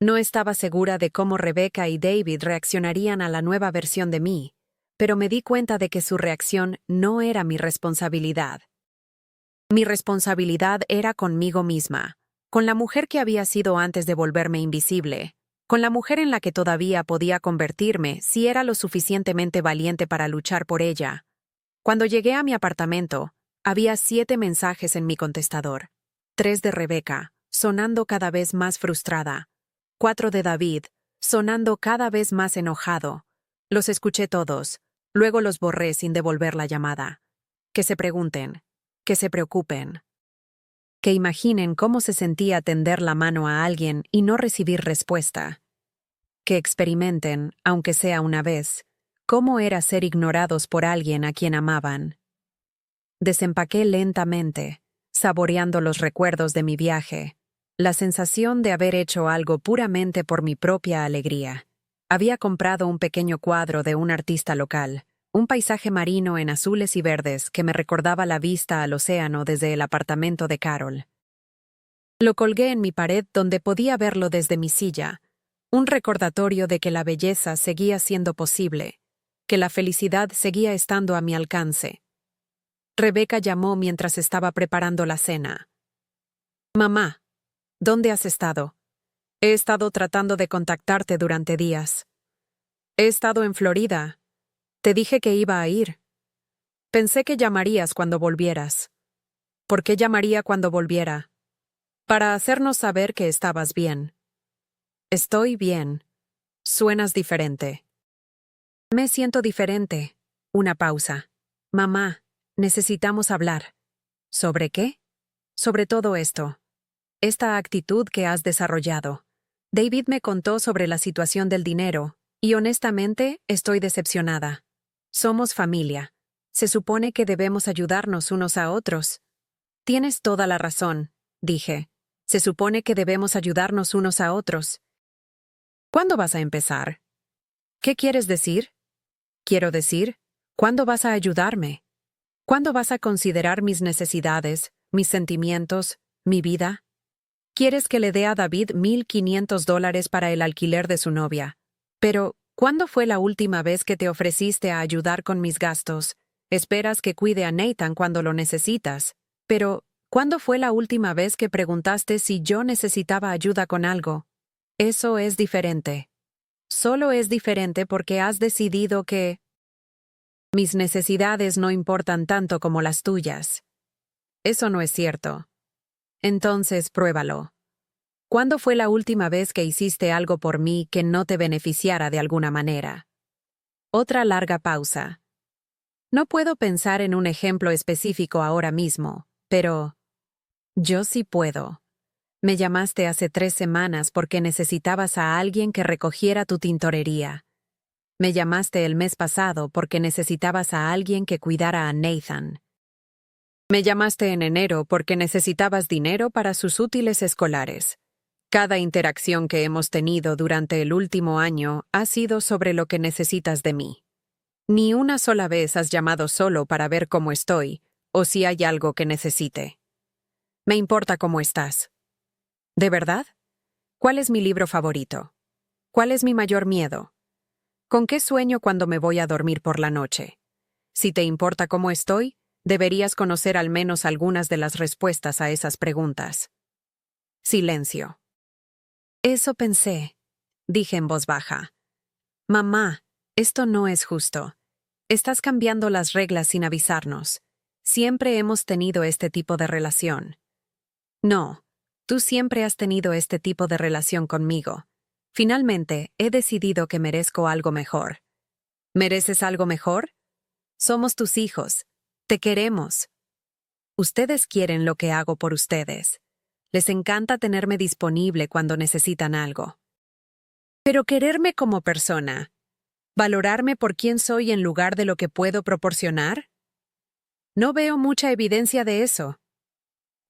No estaba segura de cómo Rebecca y David reaccionarían a la nueva versión de mí, pero me di cuenta de que su reacción no era mi responsabilidad. Mi responsabilidad era conmigo misma, con la mujer que había sido antes de volverme invisible, con la mujer en la que todavía podía convertirme si era lo suficientemente valiente para luchar por ella. Cuando llegué a mi apartamento, había 7 mensajes en mi contestador. 3 de Rebecca, sonando cada vez más frustrada. 4 de David, sonando cada vez más enojado. Los escuché todos, luego los borré sin devolver la llamada. Que se pregunten, que se preocupen. Que imaginen cómo se sentía tender la mano a alguien y no recibir respuesta. Que experimenten, aunque sea una vez, cómo era ser ignorados por alguien a quien amaban. Desempaqué lentamente, saboreando los recuerdos de mi viaje, la sensación de haber hecho algo puramente por mi propia alegría. Había comprado un pequeño cuadro de un artista local, un paisaje marino en azules y verdes que me recordaba la vista al océano desde el apartamento de Carol. Lo colgué en mi pared donde podía verlo desde mi silla, un recordatorio de que la belleza seguía siendo posible, que la felicidad seguía estando a mi alcance. Rebecca llamó mientras estaba preparando la cena. «Mamá, ¿dónde has estado? He estado tratando de contactarte durante días. He estado en Florida. Te dije que iba a ir. Pensé que llamarías cuando volvieras. ¿Por qué llamaría cuando volviera? Para hacernos saber que estabas bien. Estoy bien. Suenas diferente». Me siento diferente. Una pausa. «Mamá, necesitamos hablar». ¿Sobre qué? Sobre todo esto. Esta actitud que has desarrollado. David me contó sobre la situación del dinero, y honestamente estoy decepcionada. Somos familia. Se supone que debemos ayudarnos unos a otros. Tienes toda la razón, dije. Se supone que debemos ayudarnos unos a otros. ¿Cuándo vas a empezar? ¿Qué quieres decir? Quiero decir, ¿cuándo vas a ayudarme? ¿Cuándo vas a considerar mis necesidades, mis sentimientos, mi vida? Quieres que le dé a David $1,500 para el alquiler de su novia. Pero, ¿cuándo fue la última vez que te ofreciste a ayudar con mis gastos? Esperas que cuide a Nathan cuando lo necesitas. Pero, ¿cuándo fue la última vez que preguntaste si yo necesitaba ayuda con algo? Eso es diferente. Solo es diferente porque has decidido que mis necesidades no importan tanto como las tuyas. Eso no es cierto. Entonces, pruébalo. ¿Cuándo fue la última vez que hiciste algo por mí que no te beneficiara de alguna manera? Otra larga pausa. No puedo pensar en un ejemplo específico ahora mismo, pero yo sí puedo. Me llamaste hace 3 semanas porque necesitabas a alguien que recogiera tu tintorería. Me llamaste el mes pasado porque necesitabas a alguien que cuidara a Nathan. Me llamaste en enero porque necesitabas dinero para sus útiles escolares. Cada interacción que hemos tenido durante el último año ha sido sobre lo que necesitas de mí. Ni una sola vez has llamado solo para ver cómo estoy, o si hay algo que necesite. Me importa cómo estás. ¿De verdad? ¿Cuál es mi libro favorito? ¿Cuál es mi mayor miedo? ¿Con qué sueño cuando me voy a dormir por la noche? Si te importa cómo estoy, deberías conocer al menos algunas de las respuestas a esas preguntas. Silencio. Eso pensé, dije en voz baja. Mamá, esto no es justo. Estás cambiando las reglas sin avisarnos. Siempre hemos tenido este tipo de relación. No, tú siempre has tenido este tipo de relación conmigo. Finalmente, he decidido que merezco algo mejor. ¿Mereces algo mejor? Somos tus hijos. Te queremos. Ustedes quieren lo que hago por ustedes. Les encanta tenerme disponible cuando necesitan algo. Pero quererme como persona, valorarme por quién soy en lugar de lo que puedo proporcionar, no veo mucha evidencia de eso.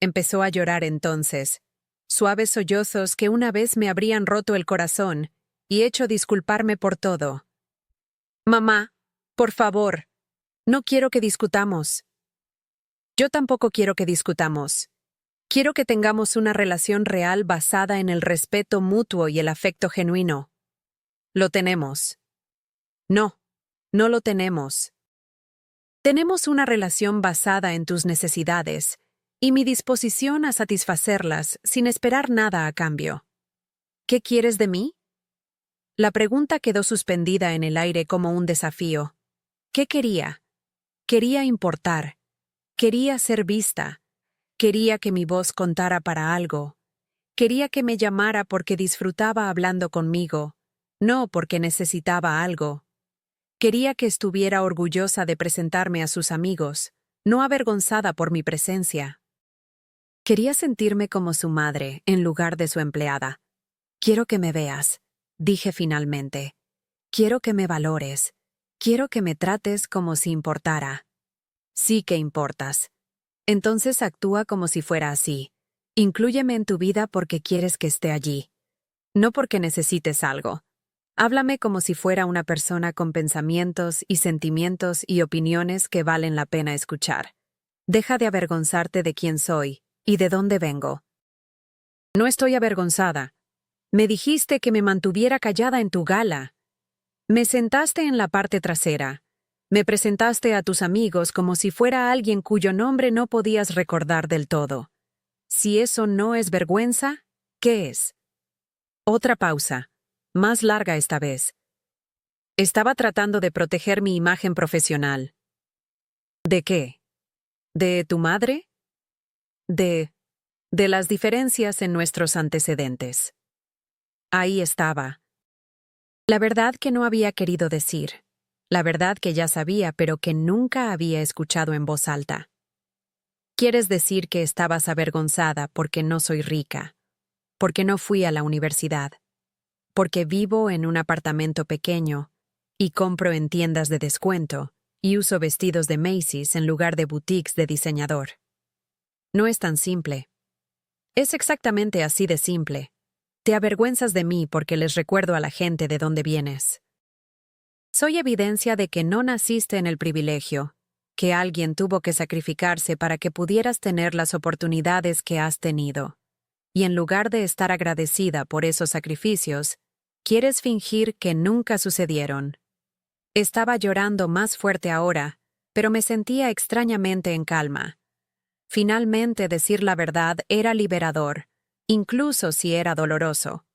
Empezó a llorar entonces, suaves sollozos que una vez me habrían roto el corazón y hecho disculparme por todo. Mamá, por favor, no quiero que discutamos. Yo tampoco quiero que discutamos. Quiero que tengamos una relación real basada en el respeto mutuo y el afecto genuino. Lo tenemos. No, no lo tenemos. Tenemos una relación basada en tus necesidades y mi disposición a satisfacerlas sin esperar nada a cambio. ¿Qué quieres de mí? La pregunta quedó suspendida en el aire como un desafío. ¿Qué quería? Quería importar. Quería ser vista. Quería que mi voz contara para algo. Quería que me llamara porque disfrutaba hablando conmigo, no porque necesitaba algo. Quería que estuviera orgullosa de presentarme a sus amigos, no avergonzada por mi presencia. Quería sentirme como su madre en lugar de su empleada. Quiero que me veas, dije finalmente. Quiero que me valores. Quiero que me trates como si importara. Sí que importas. Entonces actúa como si fuera así. Inclúyeme en tu vida porque quieres que esté allí. No porque necesites algo. Háblame como si fuera una persona con pensamientos y sentimientos y opiniones que valen la pena escuchar. Deja de avergonzarte de quién soy y de dónde vengo. No estoy avergonzada. Me dijiste que me mantuviera callada en tu gala. Me sentaste en la parte trasera. Me presentaste a tus amigos como si fuera alguien cuyo nombre no podías recordar del todo. Si eso no es vergüenza, ¿qué es? Otra pausa, más larga esta vez. Estaba tratando de proteger mi imagen profesional. ¿De qué? ¿De tu madre? De las diferencias en nuestros antecedentes. Ahí estaba. La verdad que no había querido decir. La verdad que ya sabía, pero que nunca había escuchado en voz alta. ¿Quieres decir que estabas avergonzada porque no soy rica? Porque no fui a la universidad? Porque vivo en un apartamento pequeño y compro en tiendas de descuento y uso vestidos de Macy's en lugar de boutiques de diseñador? No es tan simple. Es exactamente así de simple. Te avergüenzas de mí porque les recuerdo a la gente de dónde vienes. Soy evidencia de que no naciste en el privilegio, que alguien tuvo que sacrificarse para que pudieras tener las oportunidades que has tenido. Y en lugar de estar agradecida por esos sacrificios, quieres fingir que nunca sucedieron. Estaba llorando más fuerte ahora, pero me sentía extrañamente en calma. Finalmente decir la verdad era liberador, incluso si era doloroso.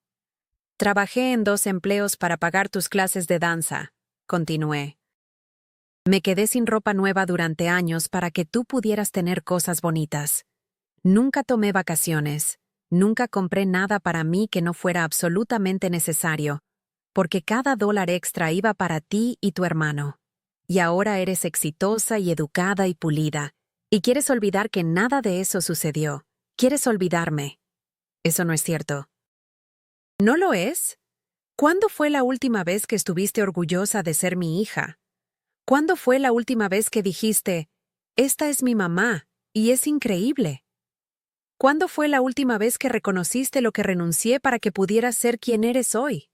Trabajé en 2 empleos para pagar tus clases de danza, continué. Me quedé sin ropa nueva durante años para que tú pudieras tener cosas bonitas. Nunca tomé vacaciones, nunca compré nada para mí que no fuera absolutamente necesario, porque cada dólar extra iba para ti y tu hermano. Y ahora eres exitosa y educada y pulida, y quieres olvidar que nada de eso sucedió. Quieres olvidarme. Eso no es cierto. ¿No lo es? ¿Cuándo fue la última vez que estuviste orgullosa de ser mi hija? ¿Cuándo fue la última vez que dijiste, esta es mi mamá, y es increíble? ¿Cuándo fue la última vez que reconociste lo que renuncié para que pudieras ser quien eres hoy?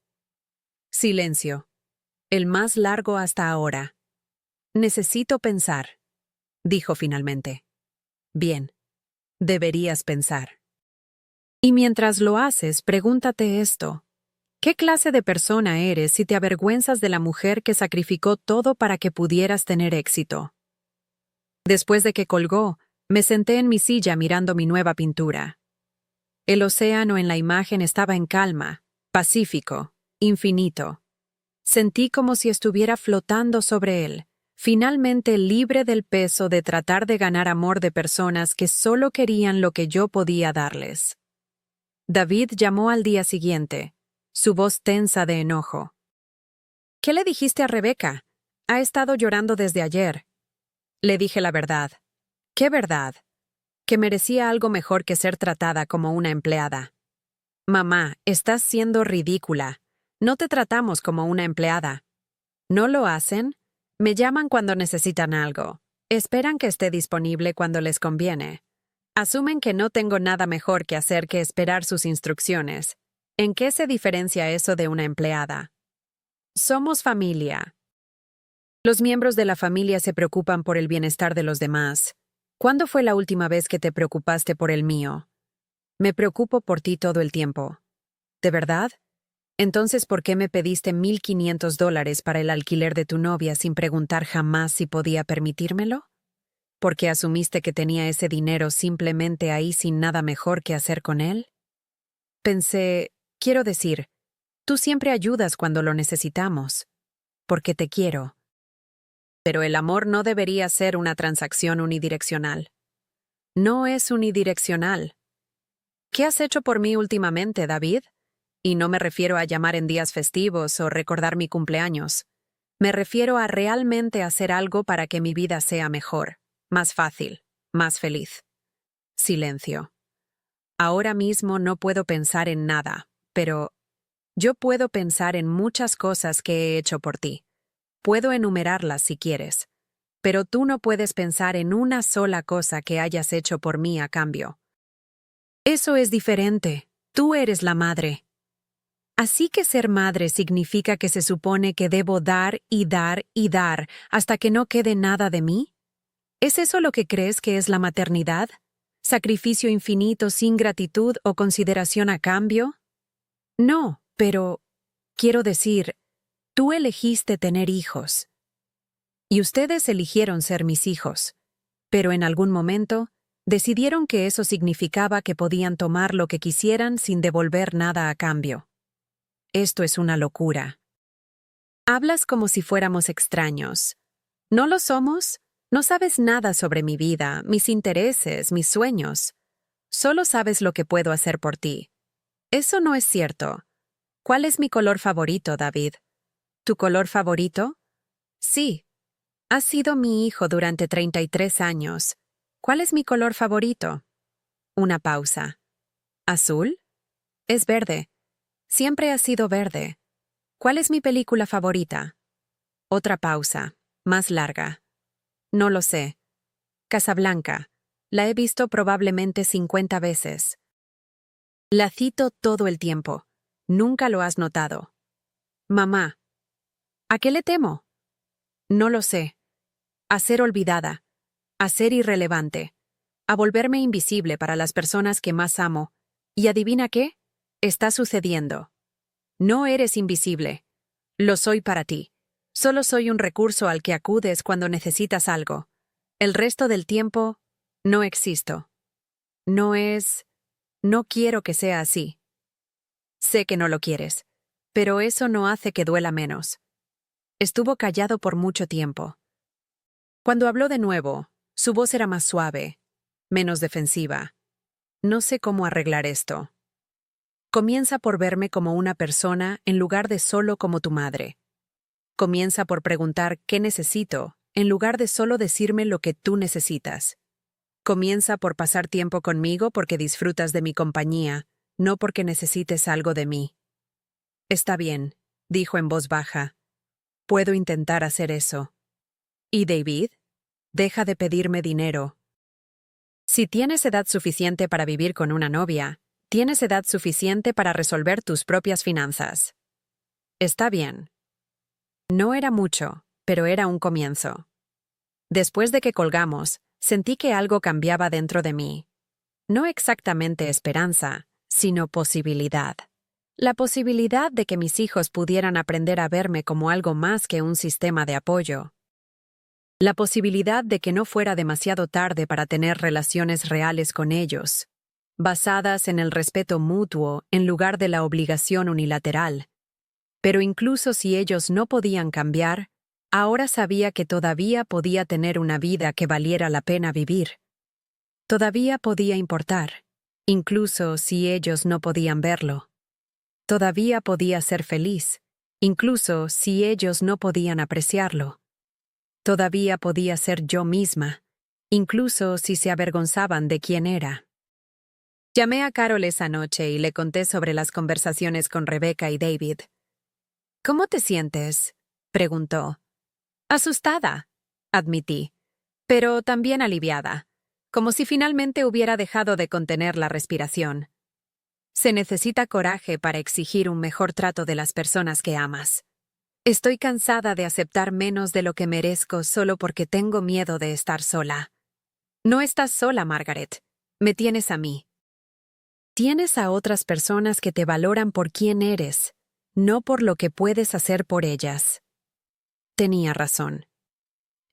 Silencio. El más largo hasta ahora. Necesito pensar, dijo finalmente. Bien. Deberías pensar. Y mientras lo haces, pregúntate esto. ¿Qué clase de persona eres si te avergüenzas de la mujer que sacrificó todo para que pudieras tener éxito? Después de que colgó, me senté en mi silla mirando mi nueva pintura. El océano en la imagen estaba en calma, pacífico, infinito. Sentí como si estuviera flotando sobre él, finalmente libre del peso de tratar de ganar amor de personas que solo querían lo que yo podía darles. David llamó al día siguiente, su voz tensa de enojo. ¿Qué le dijiste a Rebeca? Ha estado llorando desde ayer. Le dije la verdad. ¿Qué verdad? Que merecía algo mejor que ser tratada como una empleada. Mamá, estás siendo ridícula. No te tratamos como una empleada. ¿No lo hacen? Me llaman cuando necesitan algo. Esperan que esté disponible cuando les conviene. Asumen que no tengo nada mejor que hacer que esperar sus instrucciones. ¿En qué se diferencia eso de una empleada? Somos familia. Los miembros de la familia se preocupan por el bienestar de los demás. ¿Cuándo fue la última vez que te preocupaste por el mío? Me preocupo por ti todo el tiempo. ¿De verdad? Entonces, ¿por qué me pediste $1,500 para el alquiler de tu novia sin preguntar jamás si podía permitírmelo? ¿Por qué asumiste que tenía ese dinero simplemente ahí sin nada mejor que hacer con él? Pensé, quiero decir, tú siempre ayudas cuando lo necesitamos, porque te quiero. Pero el amor no debería ser una transacción unidireccional. No es unidireccional. ¿Qué has hecho por mí últimamente, David? Y no me refiero a llamar en días festivos o recordar mi cumpleaños. Me refiero a realmente hacer algo para que mi vida sea mejor, más fácil, más feliz. Silencio. Ahora mismo no puedo pensar en nada, pero yo puedo pensar en muchas cosas que he hecho por ti. Puedo enumerarlas si quieres, pero tú no puedes pensar en una sola cosa que hayas hecho por mí a cambio. Eso es diferente. Tú eres la madre. Así que ser madre significa que se supone que debo dar y dar y dar hasta que no quede nada de mí. ¿Es eso lo que crees que es la maternidad? ¿Sacrificio infinito sin gratitud o consideración a cambio? No, pero, quiero decir, tú elegiste tener hijos. Y ustedes eligieron ser mis hijos. Pero en algún momento, decidieron que eso significaba que podían tomar lo que quisieran sin devolver nada a cambio. Esto es una locura. Hablas como si fuéramos extraños. ¿No lo somos? No sabes nada sobre mi vida, mis intereses, mis sueños. Solo sabes lo que puedo hacer por ti. Eso no es cierto. ¿Cuál es mi color favorito, David? ¿Tu color favorito? Sí. Has sido mi hijo durante 33 años. ¿Cuál es mi color favorito? Una pausa. ¿Azul? Es verde. Siempre ha sido verde. ¿Cuál es mi película favorita? Otra pausa, más larga. No lo sé. Casablanca. La he visto probablemente 50 veces. La cito todo el tiempo. Nunca lo has notado. Mamá. ¿A qué le temo? No lo sé. A ser olvidada. A ser irrelevante. A volverme invisible para las personas que más amo. ¿Y adivina qué? Está sucediendo. No eres invisible. Lo soy para ti. Solo soy un recurso al que acudes cuando necesitas algo. El resto del tiempo, no existo. No quiero que sea así. Sé que no lo quieres, pero eso no hace que duela menos. Estuvo callado por mucho tiempo. Cuando habló de nuevo, su voz era más suave, menos defensiva. No sé cómo arreglar esto. Comienza por verme como una persona en lugar de solo como tu madre. Comienza por preguntar qué necesito, en lugar de solo decirme lo que tú necesitas. Comienza por pasar tiempo conmigo porque disfrutas de mi compañía, no porque necesites algo de mí. Está bien, dijo en voz baja. Puedo intentar hacer eso. ¿Y David? Deja de pedirme dinero. Si tienes edad suficiente para vivir con una novia, tienes edad suficiente para resolver tus propias finanzas. Está bien. No era mucho, pero era un comienzo. Después de que colgamos, sentí que algo cambiaba dentro de mí. No exactamente esperanza, sino posibilidad. La posibilidad de que mis hijos pudieran aprender a verme como algo más que un sistema de apoyo. La posibilidad de que no fuera demasiado tarde para tener relaciones reales con ellos, basadas en el respeto mutuo en lugar de la obligación unilateral. Pero incluso si ellos no podían cambiar, ahora sabía que todavía podía tener una vida que valiera la pena vivir. Todavía podía importar, incluso si ellos no podían verlo. Todavía podía ser feliz, incluso si ellos no podían apreciarlo. Todavía podía ser yo misma, incluso si se avergonzaban de quién era. Llamé a Carol esa noche y le conté sobre las conversaciones con Rebecca y David. ¿Cómo te sientes? Preguntó. Asustada, admití, pero también aliviada, como si finalmente hubiera dejado de contener la respiración. Se necesita coraje para exigir un mejor trato de las personas que amas. Estoy cansada de aceptar menos de lo que merezco solo porque tengo miedo de estar sola. No estás sola, Margaret. Me tienes a mí. Tienes a otras personas que te valoran por quién eres, no por lo que puedes hacer por ellas. Tenía razón.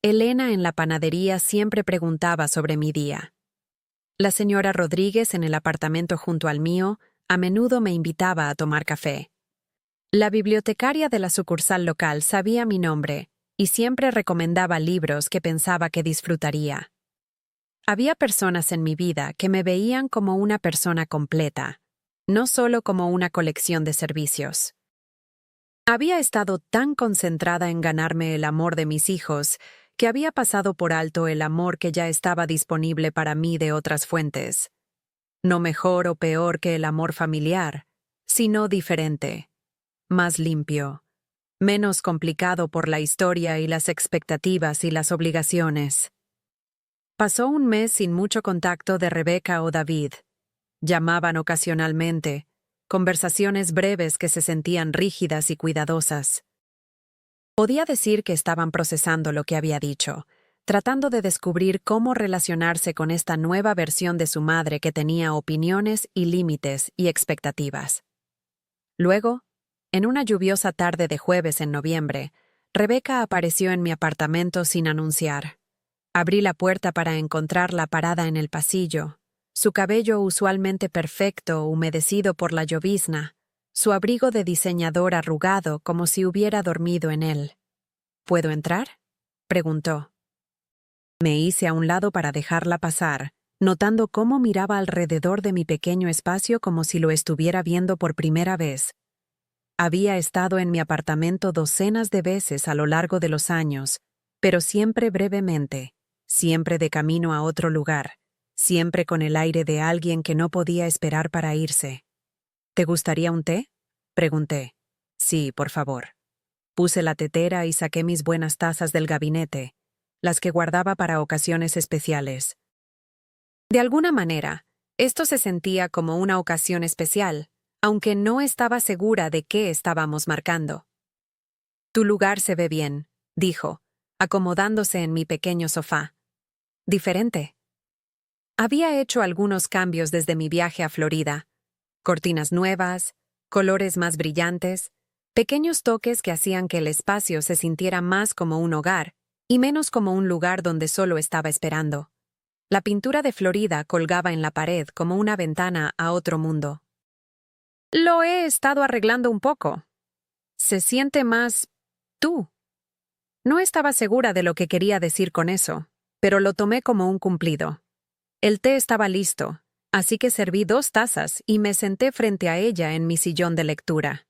Elena en la panadería siempre preguntaba sobre mi día. La señora Rodríguez en el apartamento junto al mío a menudo me invitaba a tomar café. La bibliotecaria de la sucursal local sabía mi nombre y siempre recomendaba libros que pensaba que disfrutaría. Había personas en mi vida que me veían como una persona completa, no solo como una colección de servicios. Había estado tan concentrada en ganarme el amor de mis hijos que había pasado por alto el amor que ya estaba disponible para mí de otras fuentes. No mejor o peor que el amor familiar, sino diferente, más limpio, menos complicado por la historia y las expectativas y las obligaciones. Pasó un mes sin mucho contacto de Rebeca o David. Llamaban ocasionalmente, conversaciones breves que se sentían rígidas y cuidadosas. Podía decir que estaban procesando lo que había dicho, tratando de descubrir cómo relacionarse con esta nueva versión de su madre que tenía opiniones y límites y expectativas. Luego, en una lluviosa tarde de jueves en noviembre, Rebeca apareció en mi apartamento sin anunciar. Abrí la puerta para encontrarla parada en el pasillo, su cabello usualmente perfecto, humedecido por la llovizna, su abrigo de diseñador arrugado como si hubiera dormido en él. ¿Puedo entrar?, preguntó. Me hice a un lado para dejarla pasar, notando cómo miraba alrededor de mi pequeño espacio como si lo estuviera viendo por primera vez. Había estado en mi apartamento docenas de veces a lo largo de los años, pero siempre brevemente, siempre de camino a otro lugar, siempre con el aire de alguien que no podía esperar para irse. ¿Te gustaría un té?, pregunté. Sí, por favor. Puse la tetera y saqué mis buenas tazas del gabinete, las que guardaba para ocasiones especiales. De alguna manera, esto se sentía como una ocasión especial, aunque no estaba segura de qué estábamos marcando. Tu lugar se ve bien, dijo, acomodándose en mi pequeño sofá. Diferente. Había hecho algunos cambios desde mi viaje a Florida. Cortinas nuevas, colores más brillantes, pequeños toques que hacían que el espacio se sintiera más como un hogar y menos como un lugar donde solo estaba esperando. La pintura de Florida colgaba en la pared como una ventana a otro mundo. Lo he estado arreglando un poco. Se siente más tú. No estaba segura de lo que quería decir con eso, pero lo tomé como un cumplido. El té estaba listo, así que serví 2 tazas y me senté frente a ella en mi sillón de lectura.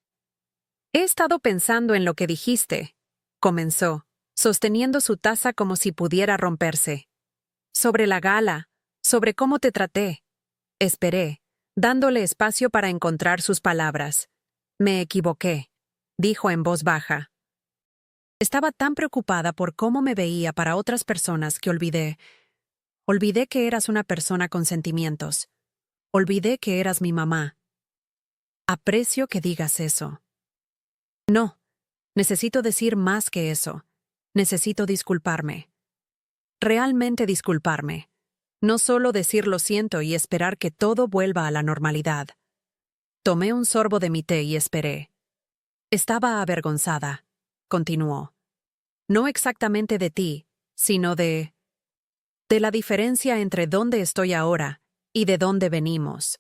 He estado pensando en lo que dijiste, comenzó, sosteniendo su taza como si pudiera romperse. Sobre la gala, sobre cómo te traté. Esperé, dándole espacio para encontrar sus palabras. Me equivoqué, dijo en voz baja. Estaba tan preocupada por cómo me veía para otras personas que olvidé que eras una persona con sentimientos. Olvidé que eras mi mamá. Aprecio que digas eso. No, necesito decir más que eso. Necesito disculparme. Realmente disculparme. No solo decir lo siento y esperar que todo vuelva a la normalidad. Tomé un sorbo de mi té y esperé. Estaba avergonzada, continuó. No exactamente de ti, sino de la diferencia entre dónde estoy ahora y de dónde venimos.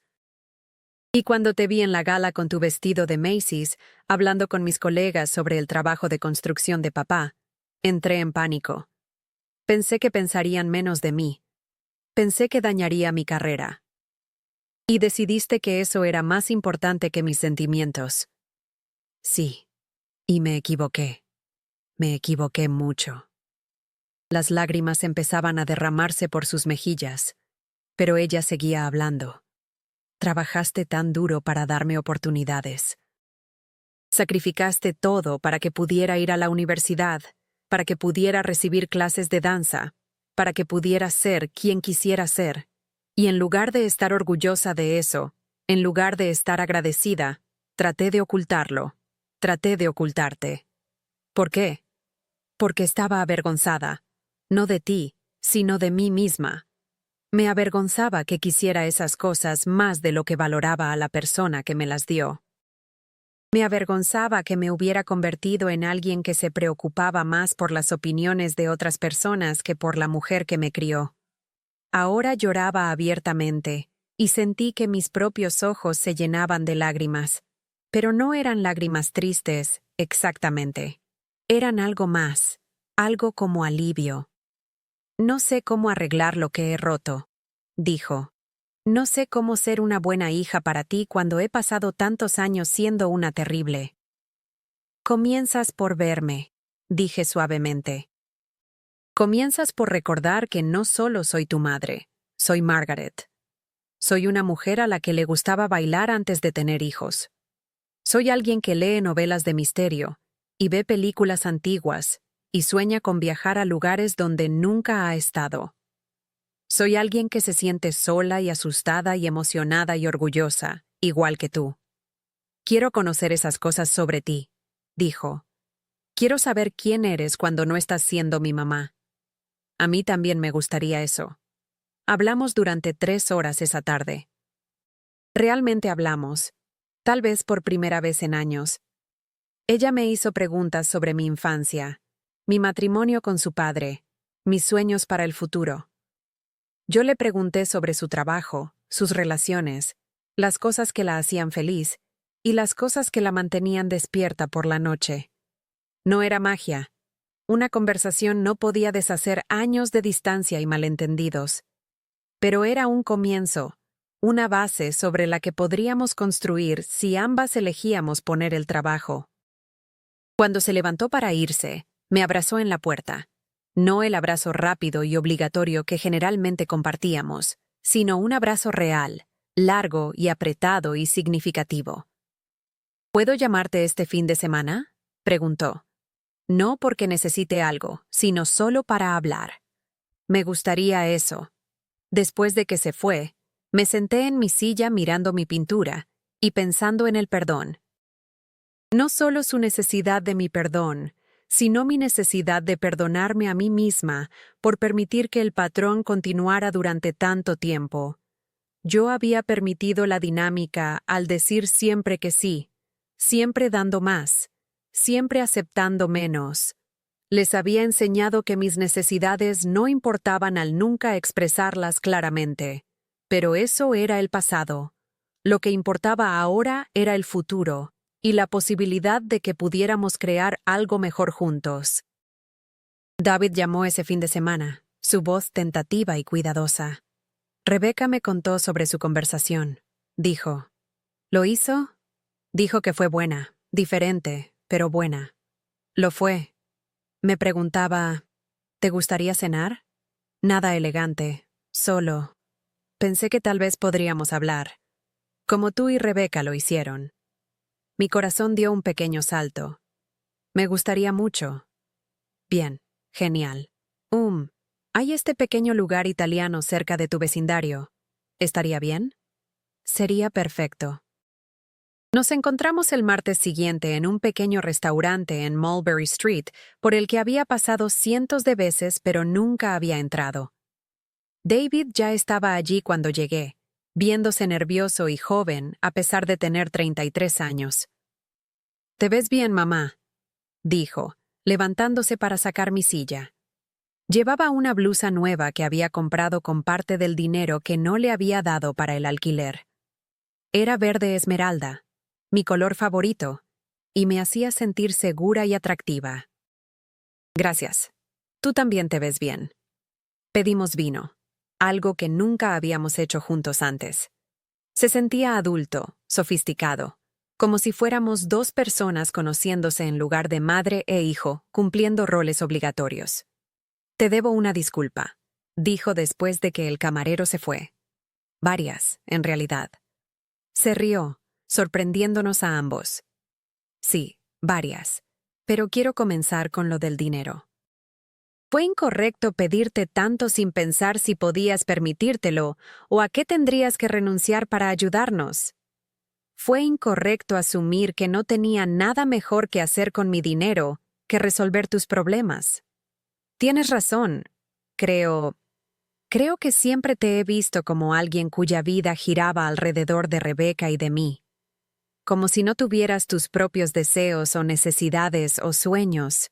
Y cuando te vi en la gala con tu vestido de Macy's, hablando con mis colegas sobre el trabajo de construcción de papá, entré en pánico. Pensé que pensarían menos de mí. Pensé que dañaría mi carrera. Y decidiste que eso era más importante que mis sentimientos. Sí, y me equivoqué. Me equivoqué mucho. Las lágrimas empezaban a derramarse por sus mejillas, pero ella seguía hablando. Trabajaste tan duro para darme oportunidades. Sacrificaste todo para que pudiera ir a la universidad, para que pudiera recibir clases de danza, para que pudiera ser quien quisiera ser. Y en lugar de estar orgullosa de eso, en lugar de estar agradecida, traté de ocultarlo. Traté de ocultarte. ¿Por qué? Porque estaba avergonzada, no de ti, sino de mí misma. Me avergonzaba que quisiera esas cosas más de lo que valoraba a la persona que me las dio. Me avergonzaba que me hubiera convertido en alguien que se preocupaba más por las opiniones de otras personas que por la mujer que me crió. Ahora lloraba abiertamente, y sentí que mis propios ojos se llenaban de lágrimas. Pero no eran lágrimas tristes, exactamente. Eran algo más, algo como alivio. No sé cómo arreglar lo que he roto, dijo. No sé cómo ser una buena hija para ti cuando he pasado tantos años siendo una terrible. Comienzas por verme, dije suavemente. Comienzas por recordar que no solo soy tu madre, soy Margaret. Soy una mujer a la que le gustaba bailar antes de tener hijos. Soy alguien que lee novelas de misterio, y ve películas antiguas, y sueña con viajar a lugares donde nunca ha estado. Soy alguien que se siente sola y asustada y emocionada y orgullosa, igual que tú. Quiero conocer esas cosas sobre ti, dijo. Quiero saber quién eres cuando no estás siendo mi mamá. A mí también me gustaría eso. Hablamos durante 3 horas esa tarde. Realmente hablamos, tal vez por primera vez en años. Ella me hizo preguntas sobre mi infancia, mi matrimonio con su padre, mis sueños para el futuro. Yo le pregunté sobre su trabajo, sus relaciones, las cosas que la hacían feliz y las cosas que la mantenían despierta por la noche. No era magia. Una conversación no podía deshacer años de distancia y malentendidos. Pero era un comienzo, una base sobre la que podríamos construir si ambas elegíamos poner el trabajo. Cuando se levantó para irse, me abrazó en la puerta. No el abrazo rápido y obligatorio que generalmente compartíamos, sino un abrazo real, largo y apretado y significativo. ¿Puedo llamarte este fin de semana?, preguntó. No porque necesite algo, sino solo para hablar. Me gustaría eso. Después de que se fue, me senté en mi silla mirando mi pintura y pensando en el perdón. No solo su necesidad de mi perdón, sino mi necesidad de perdonarme a mí misma por permitir que el patrón continuara durante tanto tiempo. Yo había permitido la dinámica al decir siempre que sí, siempre dando más, siempre aceptando menos. Les había enseñado que mis necesidades no importaban al nunca expresarlas claramente. Pero eso era el pasado. Lo que importaba ahora era el futuro y la posibilidad de que pudiéramos crear algo mejor juntos. David llamó ese fin de semana, su voz tentativa y cuidadosa. Rebecca me contó sobre su conversación. Dijo, ¿lo hizo? Dijo que fue buena, diferente, pero buena. Lo fue. Me preguntaba, ¿te gustaría cenar? Nada elegante, solo. Pensé que tal vez podríamos hablar, como tú y Rebecca lo hicieron. Mi corazón dio un pequeño salto. Me gustaría mucho. Bien, genial. Hay este pequeño lugar italiano cerca de tu vecindario. ¿Estaría bien? Sería perfecto. Nos encontramos el martes siguiente en un pequeño restaurante en Mulberry Street, por el que había pasado cientos de veces pero nunca había entrado. David ya estaba allí cuando llegué, viéndose nervioso y joven a pesar de tener 33 años. «Te ves bien, mamá», dijo, levantándose para sacar mi silla. Llevaba una blusa nueva que había comprado con parte del dinero que no le había dado para el alquiler. Era verde esmeralda, mi color favorito, y me hacía sentir segura y atractiva. «Gracias. Tú también te ves bien». Pedimos vino, algo que nunca habíamos hecho juntos antes. Se sentía adulto, sofisticado, como si fuéramos 2 personas conociéndose en lugar de madre e hijo, cumpliendo roles obligatorios. «Te debo una disculpa», dijo después de que el camarero se fue. Varias, en realidad. Se rió, sorprendiéndonos a ambos. Sí, varias. Pero quiero comenzar con lo del dinero. ¿Fue incorrecto pedirte tanto sin pensar si podías permitírtelo o a qué tendrías que renunciar para ayudarnos? Fue incorrecto asumir que no tenía nada mejor que hacer con mi dinero que resolver tus problemas. Tienes razón. Creo que siempre te he visto como alguien cuya vida giraba alrededor de Rebeca y de mí. Como si no tuvieras tus propios deseos o necesidades o sueños.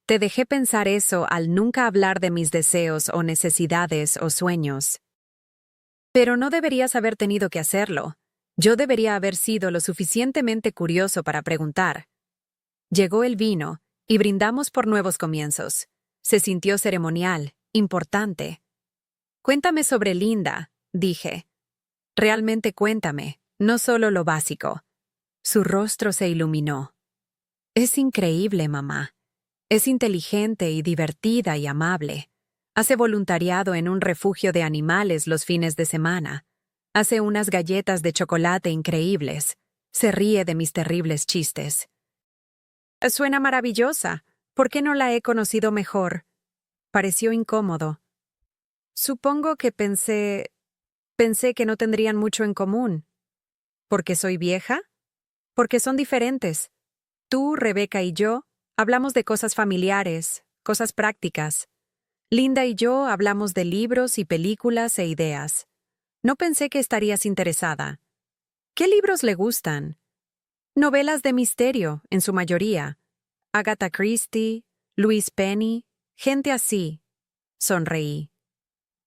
Te dejé pensar eso al nunca hablar de mis deseos o necesidades o sueños. Pero no deberías haber tenido que hacerlo. Yo debería haber sido lo suficientemente curioso para preguntar. Llegó el vino, y brindamos por nuevos comienzos. Se sintió ceremonial, importante. Cuéntame sobre Linda, dije. Realmente cuéntame, no solo lo básico. Su rostro se iluminó. Es increíble, mamá. Es inteligente y divertida y amable. Hace voluntariado en un refugio de animales los fines de semana. Hace unas galletas de chocolate increíbles. Se ríe de mis terribles chistes. Suena maravillosa. ¿Por qué no la he conocido mejor? Pareció incómodo. Supongo que pensé que no tendrían mucho en común. ¿Por qué soy vieja? Porque son diferentes. Tú, Rebeca y yo hablamos de cosas familiares, cosas prácticas. Linda y yo hablamos de libros y películas e ideas. No pensé que estarías interesada. ¿Qué libros le gustan? Novelas de misterio, en su mayoría. Agatha Christie, Louise Penny, gente así. Sonreí.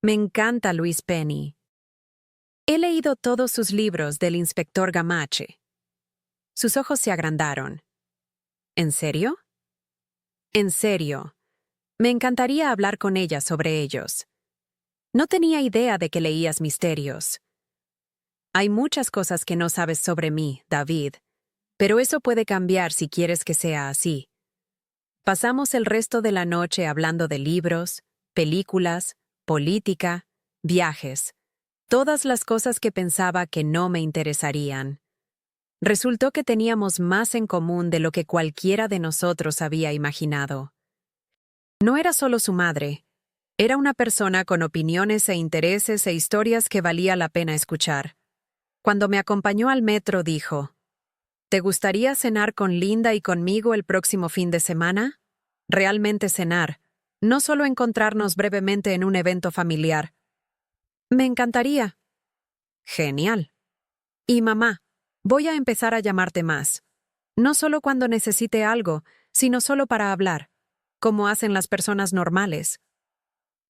Me encanta Louise Penny. He leído todos sus libros del inspector Gamache. Sus ojos se agrandaron. ¿En serio? En serio. Me encantaría hablar con ella sobre ellos. No tenía idea de que leías misterios. Hay muchas cosas que no sabes sobre mí, David, pero eso puede cambiar si quieres que sea así. Pasamos el resto de la noche hablando de libros, películas, política, viajes, todas las cosas que pensaba que no me interesarían. Resultó que teníamos más en común de lo que cualquiera de nosotros había imaginado. No era solo su madre. Era una persona con opiniones e intereses e historias que valía la pena escuchar. Cuando me acompañó al metro dijo, ¿te gustaría cenar con Linda y conmigo el próximo fin de semana? Realmente cenar, no solo encontrarnos brevemente en un evento familiar. Me encantaría. Genial. Y mamá, voy a empezar a llamarte más. No solo cuando necesite algo, sino solo para hablar, como hacen las personas normales.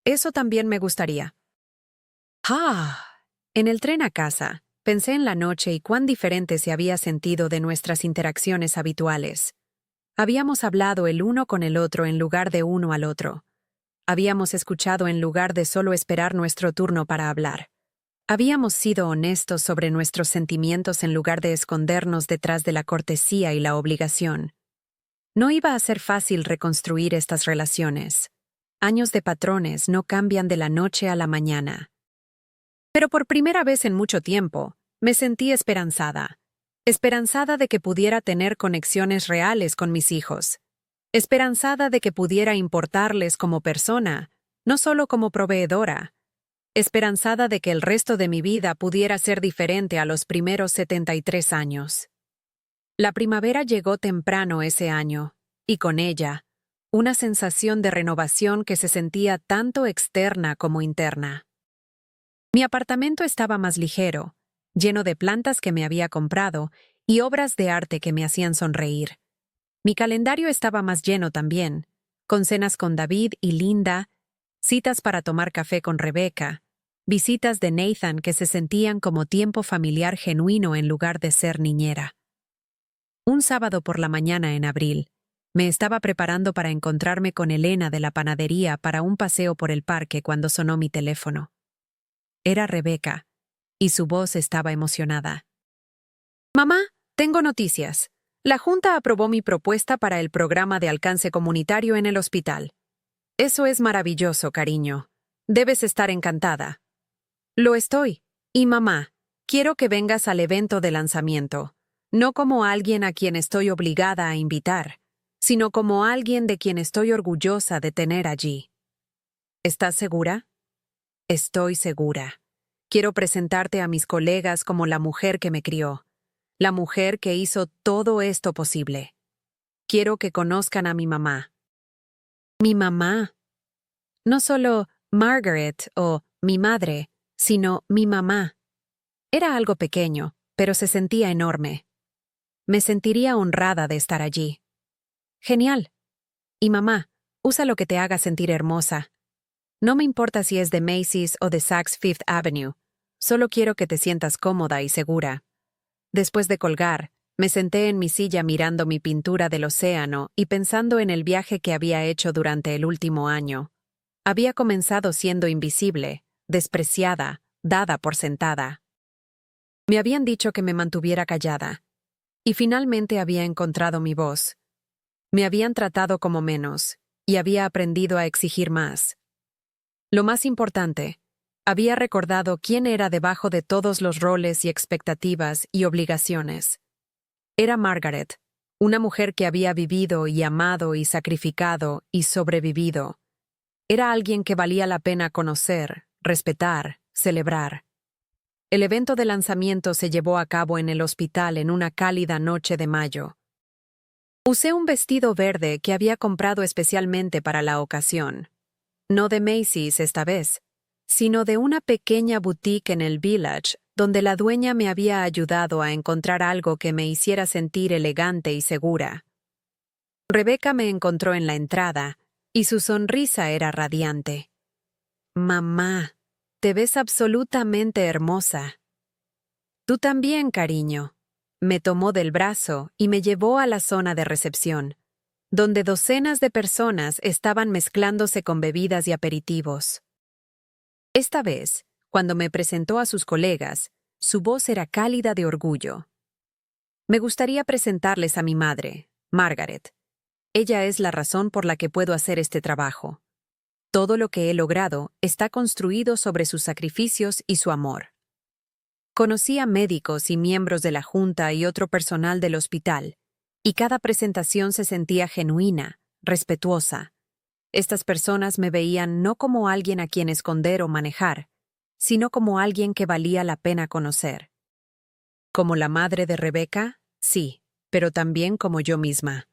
Eso también me gustaría. ¡Ah! En el tren a casa, pensé en la noche y cuán diferente se había sentido de nuestras interacciones habituales. Habíamos hablado el uno con el otro en lugar de uno al otro. Habíamos escuchado en lugar de solo esperar nuestro turno para hablar. Habíamos sido honestos sobre nuestros sentimientos en lugar de escondernos detrás de la cortesía y la obligación. No iba a ser fácil reconstruir estas relaciones. Años de patrones no cambian de la noche a la mañana. Pero por primera vez en mucho tiempo, me sentí esperanzada. Esperanzada de que pudiera tener conexiones reales con mis hijos. Esperanzada de que pudiera importarles como persona, no solo como proveedora. Esperanzada de que el resto de mi vida pudiera ser diferente a los primeros 73 años. La primavera llegó temprano ese año, y con ella, una sensación de renovación que se sentía tanto externa como interna. Mi apartamento estaba más ligero, lleno de plantas que me había comprado y obras de arte que me hacían sonreír. Mi calendario estaba más lleno también, con cenas con David y Linda, citas para tomar café con Rebeca, visitas de Nathan que se sentían como tiempo familiar genuino en lugar de ser niñera. Un sábado por la mañana en abril, me estaba preparando para encontrarme con Elena de la panadería para un paseo por el parque cuando sonó mi teléfono. Era Rebeca, y su voz estaba emocionada. «Mamá, tengo noticias. La Junta aprobó mi propuesta para el programa de alcance comunitario en el hospital. Eso es maravilloso, cariño. Debes estar encantada». «Lo estoy. Y mamá, quiero que vengas al evento de lanzamiento. No como alguien a quien estoy obligada a invitar, sino como alguien de quien estoy orgullosa de tener allí. ¿Estás segura? Estoy segura. Quiero presentarte a mis colegas como la mujer que me crió, la mujer que hizo todo esto posible. Quiero que conozcan a mi mamá. Mi mamá. No solo Margaret o mi madre, sino mi mamá. Era algo pequeño, pero se sentía enorme. Me sentiría honrada de estar allí. Genial. Y mamá, usa lo que te haga sentir hermosa. No me importa si es de Macy's o de Saks Fifth Avenue. Solo quiero que te sientas cómoda y segura. Después de colgar, me senté en mi silla mirando mi pintura del océano y pensando en el viaje que había hecho durante el último año. Había comenzado siendo invisible, despreciada, dada por sentada. Me habían dicho que me mantuviera callada. Y finalmente había encontrado mi voz. Me habían tratado como menos, y había aprendido a exigir más. Lo más importante, había recordado quién era debajo de todos los roles y expectativas y obligaciones. Era Margaret, una mujer que había vivido y amado y sacrificado y sobrevivido. Era alguien que valía la pena conocer, respetar, celebrar. El evento de lanzamiento se llevó a cabo en el hospital en una cálida noche de mayo. Usé un vestido verde que había comprado especialmente para la ocasión. No de Macy's esta vez, sino de una pequeña boutique en el Village, donde la dueña me había ayudado a encontrar algo que me hiciera sentir elegante y segura. Rebecca me encontró en la entrada, y su sonrisa era radiante. «Mamá, te ves absolutamente hermosa». «Tú también, cariño». Me tomó del brazo y me llevó a la zona de recepción, donde docenas de personas estaban mezclándose con bebidas y aperitivos. Esta vez, cuando me presentó a sus colegas, su voz era cálida de orgullo. Me gustaría presentarles a mi madre, Margaret. Ella es la razón por la que puedo hacer este trabajo. Todo lo que he logrado está construido sobre sus sacrificios y su amor. Conocí a médicos y miembros de la junta y otro personal del hospital, y cada presentación se sentía genuina, respetuosa. Estas personas me veían no como alguien a quien esconder o manejar, sino como alguien que valía la pena conocer. Como la madre de Rebecca, sí, pero también como yo misma.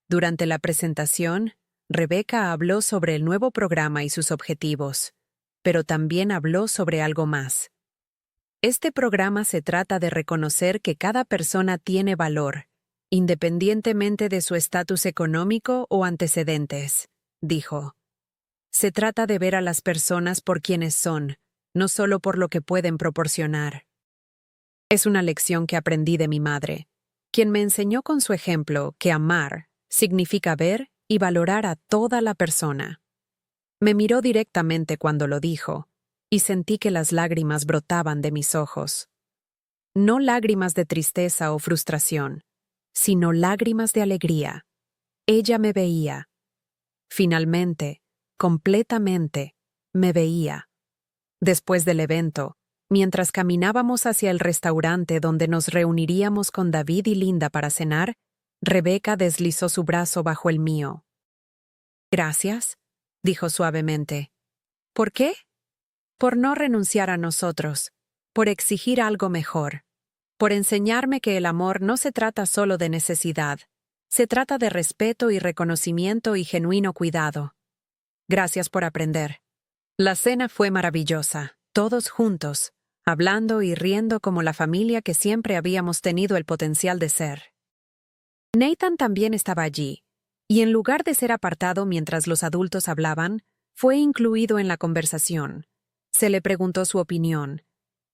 Durante la presentación, Rebecca habló sobre el nuevo programa y sus objetivos, pero también habló sobre algo más. Este programa se trata de reconocer que cada persona tiene valor, independientemente de su estatus económico o antecedentes, dijo. Se trata de ver a las personas por quienes son, no solo por lo que pueden proporcionar. Es una lección que aprendí de mi madre, quien me enseñó con su ejemplo que amar significa ver y valorar a toda la persona. Me miró directamente cuando lo dijo, y sentí que las lágrimas brotaban de mis ojos. No lágrimas de tristeza o frustración, sino lágrimas de alegría. Ella me veía. Finalmente, completamente, me veía. Después del evento, mientras caminábamos hacia el restaurante donde nos reuniríamos con David y Linda para cenar, Rebecca deslizó su brazo bajo el mío. «Gracias», dijo suavemente. «¿Por qué?» Por no renunciar a nosotros, por exigir algo mejor, por enseñarme que el amor no se trata solo de necesidad, se trata de respeto y reconocimiento y genuino cuidado. Gracias por aprender. La cena fue maravillosa, todos juntos, hablando y riendo como la familia que siempre habíamos tenido el potencial de ser. Nathan también estaba allí, y en lugar de ser apartado mientras los adultos hablaban, fue incluido en la conversación. Se le preguntó su opinión.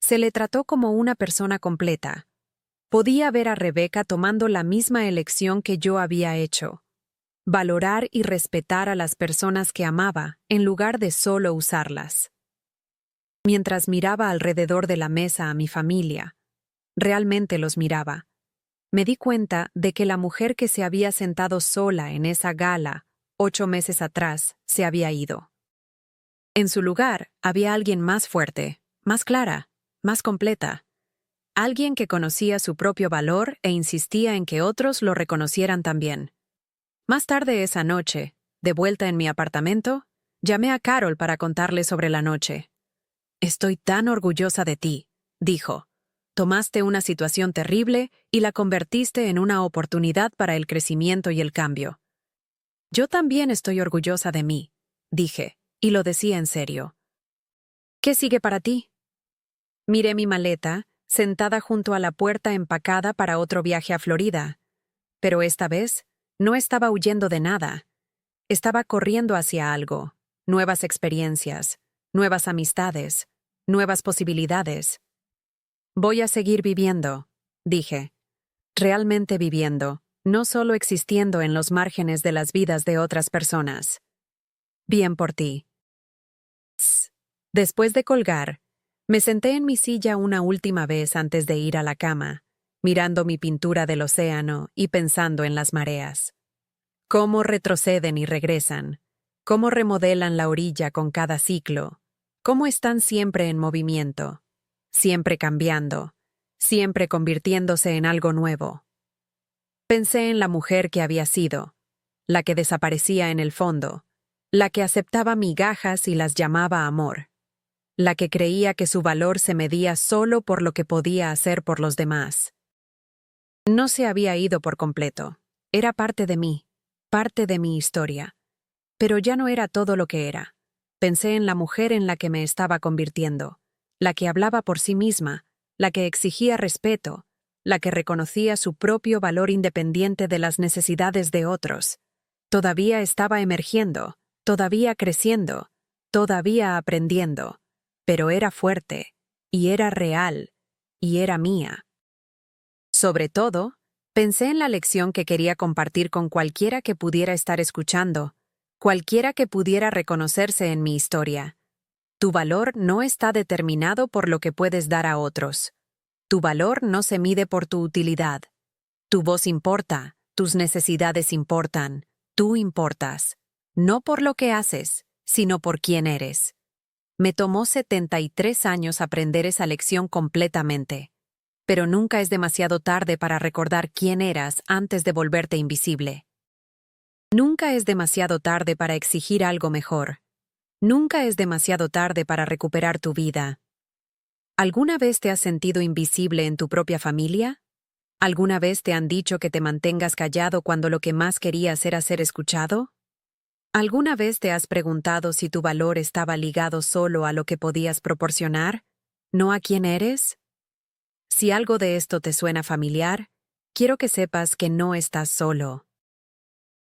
Se le trató como una persona completa. Podía ver a Rebecca tomando la misma elección que yo había hecho. Valorar y respetar a las personas que amaba en lugar de solo usarlas. Mientras miraba alrededor de la mesa a mi familia, realmente los miraba, me di cuenta de que la mujer que se había sentado sola en esa gala 8 meses atrás se había ido. En su lugar había alguien más fuerte, más clara, más completa. alguien que conocía su propio valor e insistía en que otros lo reconocieran también. Más tarde esa noche, de vuelta en mi apartamento, llamé a Carol para contarle sobre la noche. «Estoy tan orgullosa de ti», dijo. «Tomaste una situación terrible y la convertiste en una oportunidad para el crecimiento y el cambio». «Yo también estoy orgullosa de mí», dije, y lo decía en serio. «¿Qué sigue para ti?» Miré mi maleta, sentada junto a la puerta empacada para otro viaje a Florida. Pero esta vez, no estaba huyendo de nada. Estaba corriendo hacia algo, nuevas experiencias, nuevas amistades, nuevas posibilidades. «Voy a seguir viviendo», dije. «Realmente viviendo, no solo existiendo en los márgenes de las vidas de otras personas». «Bien por ti». Después de colgar, me senté en mi silla una última vez antes de ir a la cama, mirando mi pintura del océano y pensando en las mareas. Cómo retroceden y regresan, cómo remodelan la orilla con cada ciclo, cómo están siempre en movimiento, siempre cambiando, siempre convirtiéndose en algo nuevo. Pensé en la mujer que había sido, la que desaparecía en el fondo, la que aceptaba migajas y las llamaba amor, la que creía que su valor se medía solo por lo que podía hacer por los demás. No se había ido por completo, era parte de mí, parte de mi historia. Pero ya no era todo lo que era. Pensé en la mujer en la que me estaba convirtiendo, la que hablaba por sí misma, la que exigía respeto, la que reconocía su propio valor independiente de las necesidades de otros. Todavía estaba emergiendo, todavía creciendo, todavía aprendiendo, pero era fuerte, y era real, y era mía. Sobre todo, pensé en la lección que quería compartir con cualquiera que pudiera estar escuchando, cualquiera que pudiera reconocerse en mi historia. Tu valor no está determinado por lo que puedes dar a otros. Tu valor no se mide por tu utilidad. Tu voz importa, tus necesidades importan, tú importas. No por lo que haces, sino por quién eres. Me tomó 73 años aprender esa lección completamente. Pero nunca es demasiado tarde para recordar quién eras antes de volverte invisible. Nunca es demasiado tarde para exigir algo mejor. Nunca es demasiado tarde para recuperar tu vida. ¿Alguna vez te has sentido invisible en tu propia familia? ¿Alguna vez te han dicho que te mantengas callado cuando lo que más querías era ser escuchado? ¿Alguna vez te has preguntado si tu valor estaba ligado solo a lo que podías proporcionar, no a quién eres? Si algo de esto te suena familiar, quiero que sepas que no estás solo.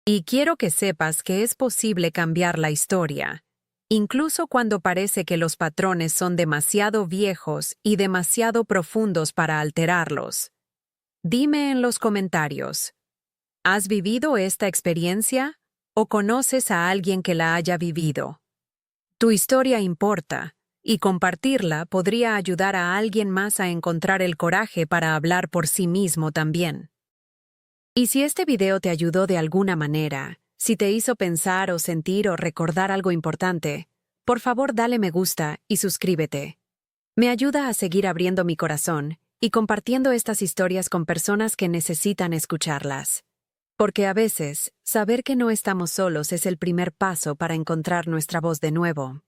Y quiero que sepas que es posible cambiar la historia, incluso cuando parece que los patrones son demasiado viejos y demasiado profundos para alterarlos. Dime en los comentarios, ¿has vivido esta experiencia o conoces a alguien que la haya vivido? Tu historia importa, y compartirla podría ayudar a alguien más a encontrar el coraje para hablar por sí mismo también. Y si este video te ayudó de alguna manera, si te hizo pensar o sentir o recordar algo importante, por favor dale me gusta y suscríbete. Me ayuda a seguir abriendo mi corazón y compartiendo estas historias con personas que necesitan escucharlas. Porque a veces, saber que no estamos solos es el primer paso para encontrar nuestra voz de nuevo.